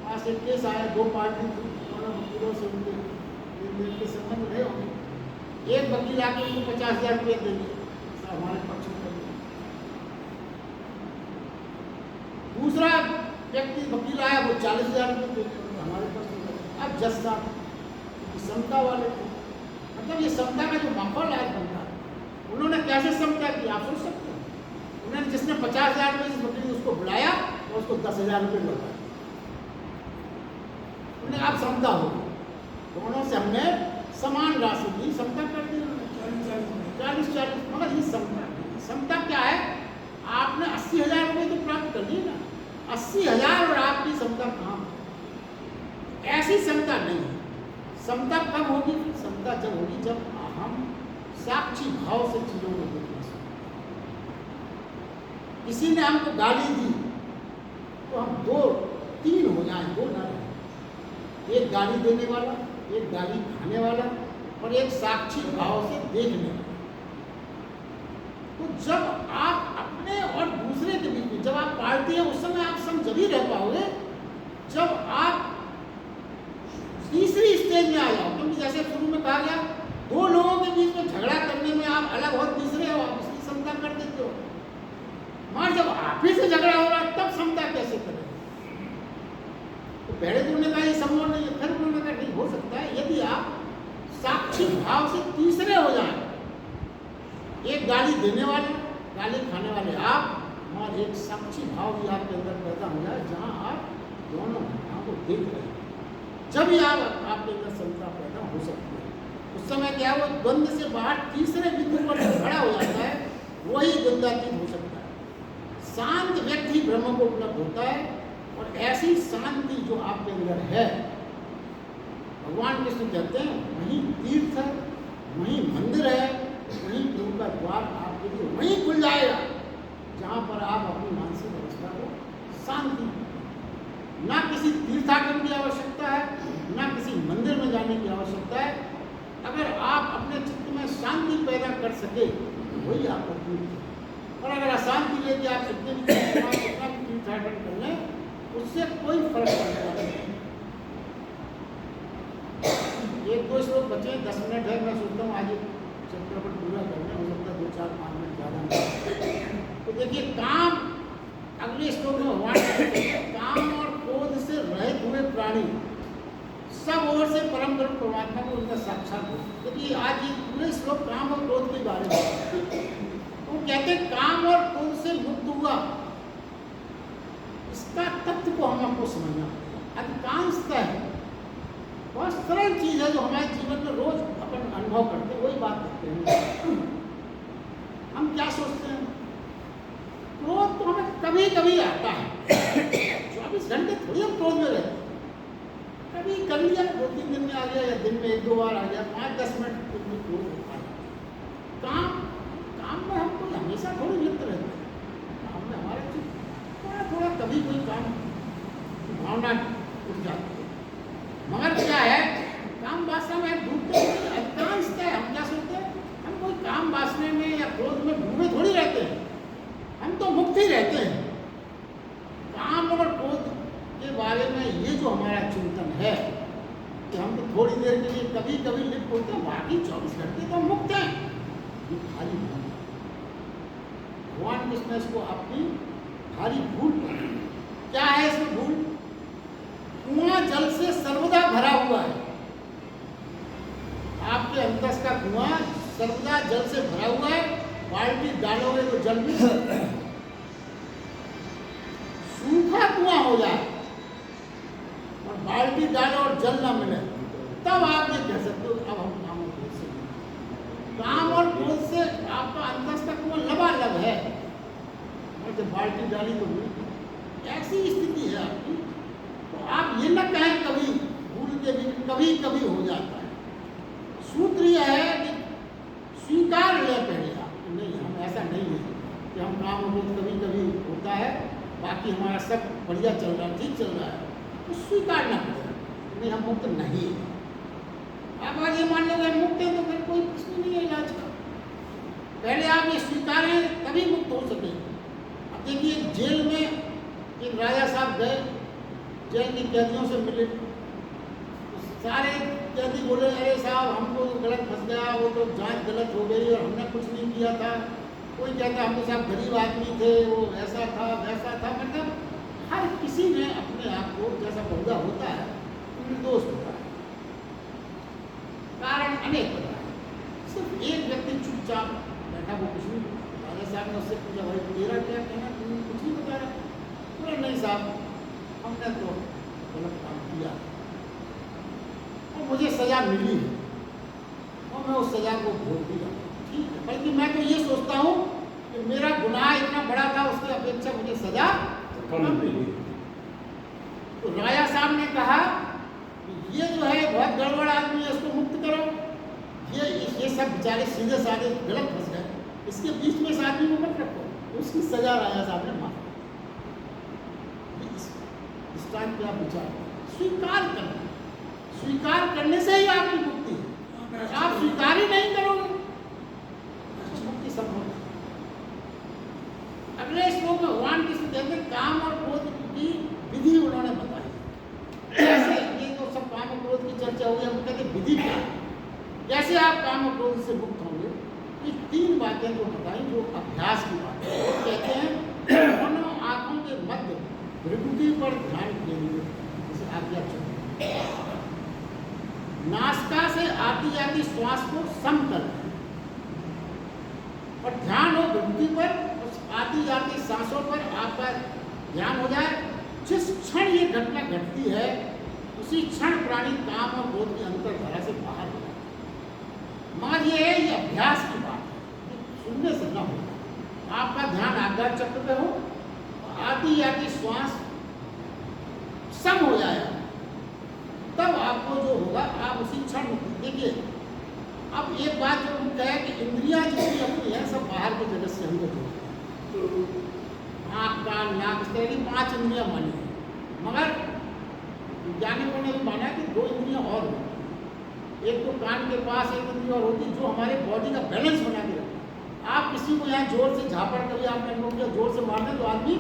पास एक केस आया, दो पार्टी थी, दोनों वकीलों से उनके लेन के संबंध रहे होंगे। एक वकील आकर उनको 50,000 रुपये दे दिए, हमारे पक्ष में कर दिया। दूसरा व्यक्ति वकील आया, वो 40,000 रुपये दे दिए, हमारे पक्ष में कर दिया। अब जज साहब समता वाले थे, मतलब ये समता का जो माहौल आज बनता है, उन्होंने कैसे समता की आप सोच सकते हैं। उन्होंने जिसने 50,000 रुपये से वकील उसको बुलाया और उसको 10,000 रुपये लौटाया। उन्हें आप समता होगी, दोनों से हमने समान राशि दी, समता कर दी 40-40, मगर ये समता नहीं। समता क्या है, आपने 80,000 रुपये तो प्राप्त कर लिए ना, 80,000 और आपकी समता कहाँ? ऐसी समता नहीं है। समता कब होगी? समता जब होगी जब हम साक्षी भाव से चीजों को देखना सीखें। किसी ने हमको गाली दी तो हम 2-3 हो जाएं, 2 ना रहें। एक गाली देने वाला, एक गाली खाने वाला और एक साक्षी भाव से देखने वाला। तो जब आप अपने और दूसरे के बीच में, जब आप पार्टी है, उस समय आप सम जभी रह पाओगे जब आप तीसरी स्टेज में आ जाओ। क्योंकि जैसे शुरू में कहा गया, 2 लोगों के बीच में झगड़ा करने में आप अलग हो, तीसरे हो, आप इसकी समता कर देते हो। मगर जब आप ही से झगड़ा हो रहा है तब समता कैसे करें? तो पहले तो उन्होंने कहा ये संभव नहीं है, फिर उन्होंने कहा नहीं हो सकता है यदि आप साक्षी भाव से तीसरे हो जाए। एक गाली देने वाले, गाली खाने वाले आप, और एक साक्षी भाव भी आपके अंदर पैदा हो जाए जहाँ आप दोनों घटनाओं को देख रहे हैं, जब ही आप आपके अंदर समता पैदा हो सकती है। उस समय क्या वो द्वंद्व से बाहर तीसरे बिंदु पर खड़ा हो जाता है, वही द्वंद्वातीत हो सकता है। शांत व्यक्ति ब्रह्म को उपलब्ध होता है, और ऐसी शांति जो आपके अंदर है, भगवान कृष्ण कहते हैं वहीं तीर्थ है, वहीं मंदिर है, वहीं प्रभु का द्वार आपके लिए वहीं खुल जाएगा जहाँ पर आप अपनी मानसिक अवस्था को शांति, ना किसी तीर्थाटन की आवश्यकता है, ना किसी मंदिर में जाने की आवश्यकता है। अगर आप अपने चित्त में शांति पैदा कर सके वही आपका तीर्थ है। और अगर अशांति लेके आप कितने भी तीर्थाटन कर लें, उससे कोई फर्क पड़ता नहीं। 1-2 श्लोक बचे, 10 मिनट है, मैं सोचता हूँ आज चैप्टर पर पूरा करना हो सकता है, 2-4-5 मिनट ज़्यादा। तो देखिए, काम अगले श्लोक में भगवान कहते हैं, काम और क्रोध से रहित हुए प्राणी सब ओर से परम ब्रह्म परमात्मा को उनका साक्षात हो। देखिए आज ये पूरे श्लोक काम और क्रोध के बारे में वो कहते हैं, काम और क्रोध से मुक्त हुआ, इसका तत्व को हम आपको समझना अधिकांशतः बहुत सरल चीज है जो हमारे जीवन में रोज अपन अनुभव करते हैं, वही बात करते हैं। हम क्या सोचते हैं, क्रोध तो हमें कभी कभी आता है, 24 घंटे थोड़ी हम क्रोध में रहते हैं। कभी कर लिया, 2-3 दिन में आ गया, या दिन में 1-2 बार आ गया, 5-10 मिनट क्रोध होता है। काम में हम कोई हमेशा थोड़ी लिप्त रहते हैं, काम में हमारे थोड़ा कभी कोई काम भावना उठ जाती है। मगर क्या है, काम वासना में डूबते अधिकांशतः हम क्या सोचते हैं, हम कोई काम वासना में या क्रोध में डूबे थोड़ी रहते हैं, हम तो मुक्त ही रहते हैं। काम और क्रोध के बारे में ये जो हमारा चिंतन है कि हम तो थोड़ी देर के लिए कभी कभी लिप्त होते हैं, बाकी 24 घंटे तो मुक्त हैं, ये भारी भूल है। भगवान कृष्ण इसको अपनी भारी भूल है। क्या है इसमें भूल? कुआं जल से सर्वदा भरा हुआ है, आपके अंतस का कुआं सर्वदा जल से भरा हुआ है। बाल्टी डालोगे तो जल भी सूखा कुआं हो जाए और बाल्टी डालो और जल ना मिले, तब आप ये कह सकते हो अब हम काम और क्रोध से, काम और क्रोध से आपका अंतस का कुआं लबालब है, और जब बाल्टी डाली तो ऐसी स्थिति है आपकी, तो आप ये न कहें कभी भूल के भी कभी कभी हो जाता है। सूत्र यह है कि स्वीकार ले पहले आप, नहीं हम ऐसा नहीं है कि हम काम और क्रोध कभी कभी होता है, बाकी हमारा सब बढ़िया चल रहा है, ठीक चल रहा है, तो स्वीकारना पड़ेगा, नहीं हम मुक्त नहीं है। आप आज ये मान लोगे मुक्त है तो फिर कोई प्रश्न नहीं है इलाज का। पहले आप ये स्वीकारें तभी मुक्त हो सके। अब देखिए जेल में एक राजा साहब गए, जेल के कैदियों से मिले, सारे कैदी बोले अरे साहब हमको तो गलत फंस गया, वो तो जांच गलत हो गई और हमने कुछ नहीं किया था। कोई कहता हम तो साहब गरीब आदमी थे, वो ऐसा था वैसा था। मतलब हर किसी ने अपने आप को जैसा बहुधा होता है निर्दोष होता है, कारण अनेक बता है। सिर्फ एक व्यक्ति चुपचाप बैठा, वो कुछ नहीं। राजा साहब ने उससे पूछा भाई तेरा क्या कहना, तुमने कुछ नहीं बता रहा? बोला नहीं साहब हमने तो गलत काम किया और मुझे सजा मिली है और मैं उस सजा को भोग भी रहा हूँ। ठीक है, बल्कि मैं तो ये सोचता हूँ कि मेरा गुनाह इतना बड़ा था, उसकी अपेक्षा मुझे सजा कम मिली। तो राजा साहब ने कहा ये जो है बहुत गड़बड़ आदमी है, इसको मुक्त करो। ये सब बेचारे सीधे साधे गलत फंस गए, इसके बीच में इस आदमी को मत रखो। उसकी सजा राजा साहब ने माफ कर। इस टाइम पे आप विचार स्वीकार करना, स्वीकार करने से ही आपकी मुक्ति है। आप स्वीकार ही नहीं करोगे तो मुक्ति संभव नहीं। अगले श्लोक में भगवान कृष्ण कहते हैं काम और क्रोध की विधि उन्होंने बताई। कैसे ये तो सब काम और क्रोध की चर्चा हुई, हम कहते विधि क्या है, कैसे आप काम और क्रोध से मुक्त होंगे। ये तीन बातें जो बताई जो अभ्यास की बात है। वो कहते हैं दोनों आंखों के मध्य विभूति पर ध्यान केंद्रित, जैसे आज्ञा चुन, नासिका से आती जाती श्वास को सम करना और ध्यान हो विभूति पर, उस आती जाती सांसों पर आपका ध्यान हो जाए। जिस क्षण ये घटना घटती है उसी क्षण प्राणी काम और क्रोध की अंतर्धारा से बाहर हो जाता है। मगर ये अभ्यास की बात है, सुनने से न हो। आपका ध्यान आज्ञा चक्र पे हो, आती जाती श्वास सम हो जाए, तब आपको जो होगा आप उसी क्षण मुक्ति। देखिए अब एक बात जो मुझे है कि इंद्रियां जितनी अपनी है सब बाहर के जगत से हमको जोड़ती हैं। आँख कान नाक इस तरह की 5 इंद्रियां मानी है, मगर वैज्ञानिकों ने भी माना है कि 2 इंद्रियां और होती। एक तो कान के पास एक इंद्रिय और होती जो हमारे बॉडी का बैलेंस बना के रखती है। आप किसी को यहाँ जोर से झापड़ कभी आपने अनुभव किया, जोर से मार दें तो आदमी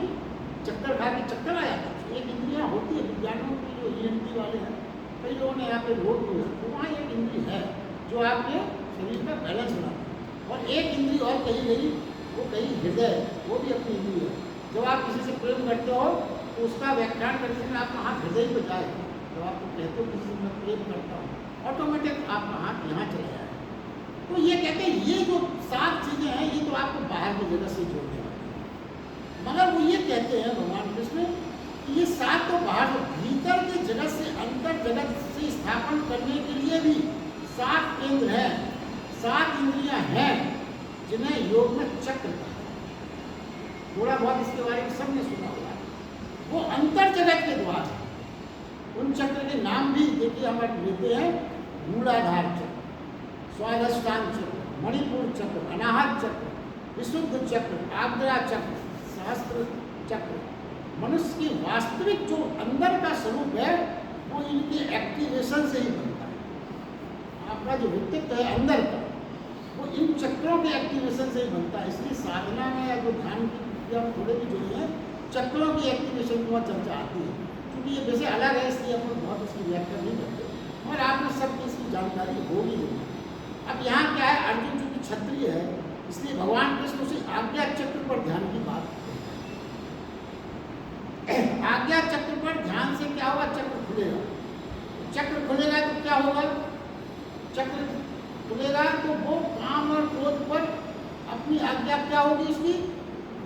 चक्कर खा के चक्कर आ जाता है। एक इंद्रियां होती है, विज्ञानियों की जो ENT वाले हैं कई लोगों ने यहाँ पे रोड किया, तो वहाँ एक इंद्रिय है जो आपके शरीर का बैलेंस बनाता है। और एक इंद्रिय और कही गई, वो कहीं हृदय, वो भी अपनी इंद्रिय है। जब आप किसी से प्रेम करते हो तो उसका व्याख्यान करते समय आपका हाथ हृदय पर जाएगा। जब आपको कहते हो किसी से मैं प्रेम करता हूँ, ऑटोमेटिक आपका हाथ यहाँ चला जाएगा। तो ये कहते हैं ये जो 7 चीज़ें हैं ये तो आपको बाहर की जगत से जोड़ने वाली है। मगर वो ये कहते हैं भगवान कृष्ण कि ये 7 तो बाहर भीतर के जगत से अंतर जगत से स्थापन करने के लिए भी 7 केंद्र हैं, 7 इंद्रियां हैं जिन्हें योग में चक्र कहा। थोड़ा बहुत इसके बारे में सबने सुना होगा। वो अंतर जगत के द्वार है। उन चक्र के नाम भी देखिए हम लेते हैं, मूलाधार चक्र, स्वाधिष्ठान चक्र, मणिपुर चक्र, अनाहत चक्र, विशुद्ध चक्र, आज्ञा चक्र, सहस्त्र चक्र। मनुष्य की वास्तविक जो अंदर का स्वरूप है वो इनके एक्टिवेशन से ही बनता है। आपका जो व्यक्तित्व है अंदर का वो इन चक्रों के एक्टिवेशन से ही बनता है। इसलिए साधना में या जो ध्यान की प्रक्रिया में थोड़े भी जुड़े हैं, चक्रों की एक्टिवेशन की वहाँ चर्चा आती है। क्योंकि ये वैसे अलग है इसलिए अपन बहुत उसकी व्याख्या नहीं करते, और आपने सब इसकी जानकारी होगी नहीं। अब यहाँ क्या है, अर्जुन चूंकि क्षत्रिय है इसलिए भगवान कृष्ण उसे आज्ञा चक्र पर ध्यान की बात करते हैं। आज्ञा चक्र पर ध्यान से क्या होगा, चक्र खुलेगा। चक्र खुलेगा तो क्या होगा, चक्र खुलेगा तो वो काम और क्रोध पर अपनी आज्ञा क्या होगी उसकी,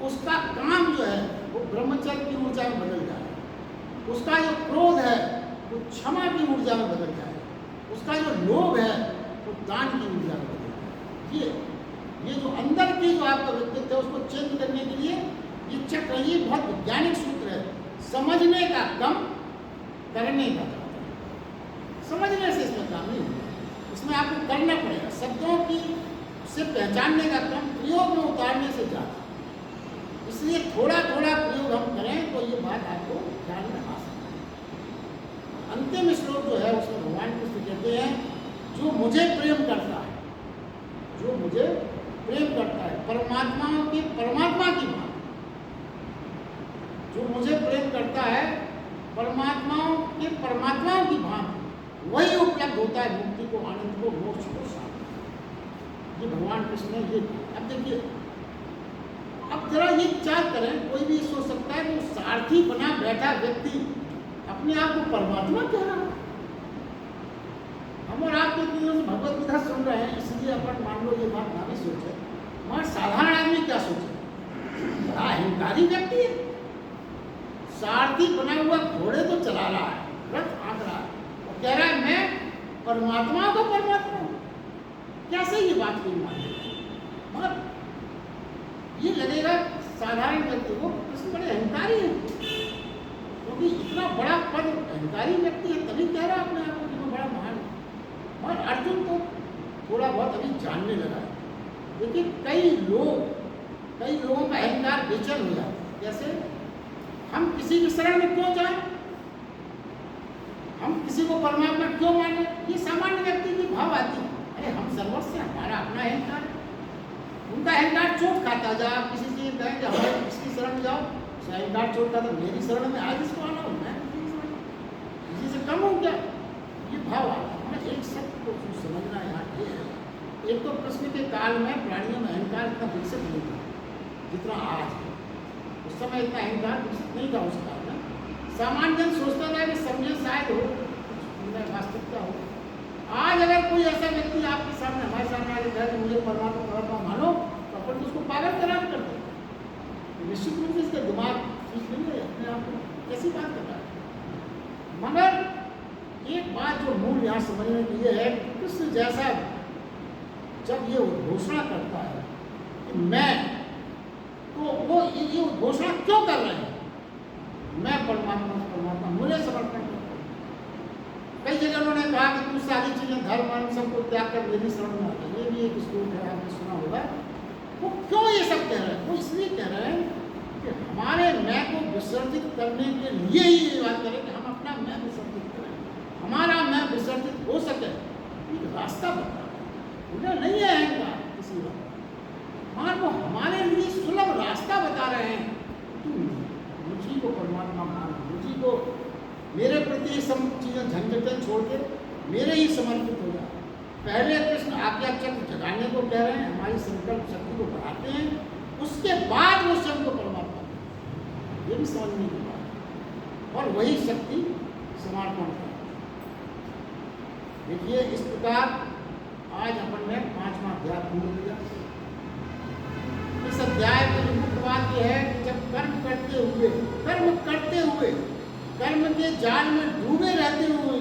उसका काम जो है वो ब्रह्मचर्य की ऊर्जा में बदल जाएगा। उसका जो क्रोध है वो क्षमा की ऊर्जा में बदल जाएगा। उसका जो लोभ है वो दान की ऊर्जा में बदल जाएगा। ये जो अंदर की जो आपका व्यक्तित्व है उसको चेंज करने के लिए ये चक्र, ये बहुत वैज्ञानिक सूत्र है। समझने का कम, करने का ज़्यादा। समझने से इसमें काम नहीं होगा, इसमें आपको करना पड़ेगा। शब्दों की से पहचानने का कम, प्रयोग में उतारने से ज़्यादा। इसलिए थोड़ा थोड़ा प्रयोग हम करें तो ये बात आपको ध्यान में आ सकती है। अंतिम श्लोक जो है उसमें भगवान कृष्ण कहते हैं जो मुझे प्रेम करता है, जो मुझे प्रेम करता है के परमात्मा की भांति। जो मुझे प्रेम करता है परमात्माओं के परमात्माओं की भांति वही उपलब्ध होता है मुक्ति को, आनंद को, मोक्ष को, शांति। ये भगवान कृष्ण ने ये कहा। अब देखिए, अब जरा ये विचार करें, कोई भी सोच सकता है कि सारथी बना बैठा व्यक्ति अपने आप को परमात्मा कह रहा है। हम और आप इतनी दिनों से भगवत गीता सुन रहे हैं, इसलिए अपन मान लो ये बात ना भी सोचे, मगर साधारण आदमी क्या सोचे? बड़ा अहंकारी व्यक्ति है, सारथी बना हुआ घोड़े तो चला रहा है, रथ हाँक रहा है और कह रहा है मैं परमात्मा को परमात्मा हूँ। कैसे ये बात कोई मानेगा? मगर ये लगेगा साधारण व्यक्ति को कृष्ण बड़े अहंकारी है, क्योंकि इतना बड़ा पद अहंकारी व्यक्ति है तभी कह रहा है अपने आप को कि मैं बड़ा महान हूँ। मगर अर्जुन तो थोड़ा बहुत अभी जानने लगा है। लेकिन कई लोगों का अहंकार बेचैन हो जाता है। जैसे हम किसी की शरण में क्यों जाएं, हम किसी को परमात्मा क्यों माने, ये सामान्य व्यक्ति की भाव आती है। अरे हम सर्वस्व हैं, हमारा अपना अहंकार है। उनका अहंकार चोट खाता जा, किसी से कहें कि हमारे किसकी शरण में जाओ, अहंकार चोट खाता, मेरी शरण में आज इसको आना हो, मैं किसी से कम हूँ क्या, ये भाव आता है। हमें एक सत्य को समझना यहाँ ये है, एक तो कृष्ण के काल में प्राणियों में अहंकार इतना विकसित नहीं था जितना आज है। उस समय इतना अहंकार विकसित नहीं था उस काल में। सामान्य जन सोचता था कि समझे शायद हो, वास्तविकता हो। आज अगर कोई ऐसा व्यक्ति आपके सामने, हमारे सामने आके कहे कि मुझे परमात्मा मानो, तो अपन तो उसको पागल करार कर देते। निश्चित रूप से इसका दिमाग ठीक नहीं है, अपने आप को कैसी बात कर रहा है। मगर एक बात जो मूल यहाँ समझने की ये है कि कृष्ण जैसा जब ये घोषणा करता है कि मैं, तो वो ये घोषणा क्यों कर रहे हैं? मैं परमात्मा मुझे समर्पण करता हूँ। कई जगह उन्होंने कहा कि तू सारी चीजें धर्म वर्ण सबको त्याग कर मेरी शरण में आ गए। ये भी एक श्लोक है, आपने सुना होगा। वो क्यों ये सब कह रहे हैं? वो इसलिए कह रहे हैं कि हमारे मैं को विसर्जित करने के लिए ही ये बात करें कि हम अपना मैं विसर्जित करें, हमारा मैं विसर्जित हो सके, एक रास्ता बता रहे हैं। उन्हें नहीं है अहंकार किसी बात, मगर वो हमारे लिए सुलभ रास्ता बता रहे हैं। मुझी को परमात्मा मान, मुझी को मेरे प्रति सब चीज़ें झंझटें छोड़ के मेरे ही समर्पित हो जाए। पहले कृष्ण आज्ञा चक्र जगाने को कह रहे हैं, हमारी संकल्प शक्ति को बढ़ाते हैं, उसके बाद वो स्वयं को परमात्मा देते हैं। ये भी समझने की बात है। और वही शक्ति समर्पण है। देखिए इस प्रकार आज अपन ने 5वां अध्याय पूर्ण किया। इस अध्याय में मुख्य बात यह है कि जब कर्म करते हुए कर्म के जाल में डूबे रहते हुए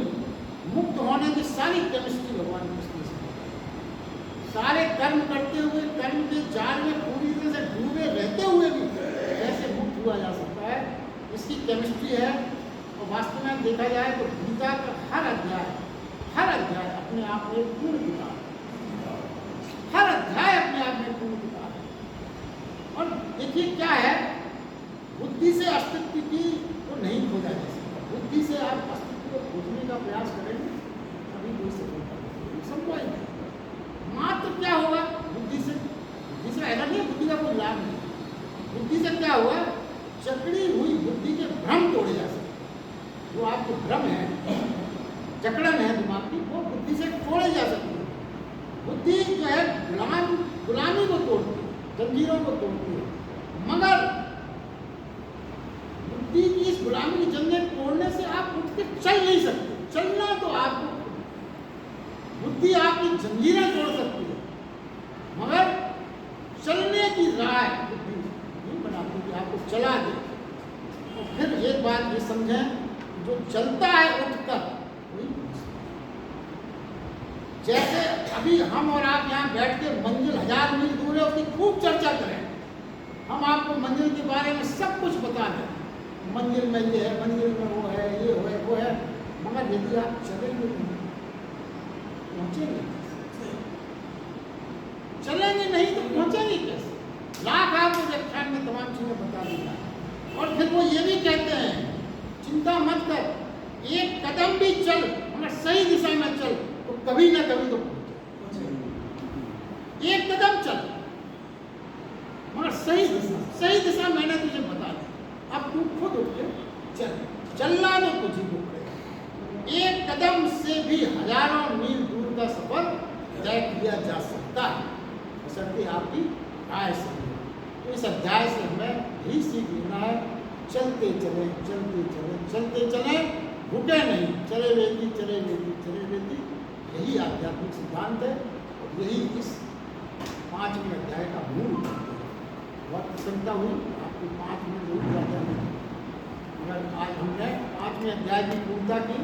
मुक्त होने की सारी केमिस्ट्री भगवान कृष्ण से, सारे कर्म करते हुए कर्म के जाल में पूरी तरह से डूबे रहते हुए भी कैसे मुक्त हुआ जा सकता है, इसकी केमिस्ट्री है। और वास्तव में देखा जाए तो गीता का हर अध्याय अपने आप में पूर्ण किताब है, हर अध्याय अपने आप में पूर्ण किताब है। और देखिए क्या है, बुद्धि से अस्तित्व की तो नहीं खोजा जा सकता। बुद्धि से आप अस्तित्व को खोजने का प्रयास करेंगे तभी कोई सफलता नहीं, संभव नहीं। मात्र क्या होगा, बुद्धि से ऐसा नहीं, बुद्धि का कोई लाभ नहीं। बुद्धि से क्या हुआ, जकड़ी हुई बुद्धि के भ्रम तोड़े जा सकते। जो आपके भ्रम है, जकड़न है दिमाग की, वो बुद्धि से तोड़े जा सकते हैं। बुद्धि जो है गुलामी को तोड़ती है, जंजीरों को तोड़ती है। मगर बुद्धि की इस गुलामी की जंजीर तोड़ने से आप उठ के चल नहीं सकते। चलना तो आपको, बुद्धि आपकी जंजीरें तोड़ सकती है, मगर चलने की राय बुद्धि नहीं बनाती कि आपको चला दे। तो फिर एक बात ये समझें, जो चलता है उठकर वही, जैसे अभी हम और आप यहाँ बैठ के मंजिल 1000 मील दूर है उसकी खूब चर्चा करें, हम आपको मंजिल के बारे में सब कुछ बता दें, मंजिल में ये है, मंजिल में वो है, ये है वो है, मगर यदि आप चलेंगे नहीं तो पहुंचेंगे कैसे? लाख आपको व्याख्यान में तमाम चीजें बता देगा। और फिर वो ये भी कहते हैं, चिंता मत कर, एक कदम भी चल मगर सही दिशा में चल तो कभी ना कभी तो पहुंचे। एक कदम चल मगर सही दिशा मैंने तुझे बता दी, अब तू खुद उठ के चल। चलना तो तुझे को पड़ेगा। एक कदम से भी हजारों मील दूर का सफर तय किया जा सकता है, बशर्ते आपकी राय सही हो। तो इस अध्याय से हमें यही सीख लेना है, चलते चले चलते चले चलते चले, रुके नहीं, चले वेती चले वेती चले वेती। यही आध्यात्मिक सिद्धांत है और यही इस 5वें अध्याय का मूल है। बहुत प्रसन्नता हुई, आपको 5 मिनट जरूर दिया जाए। अगर आज हमने 5वें अध्याय की पूर्णता की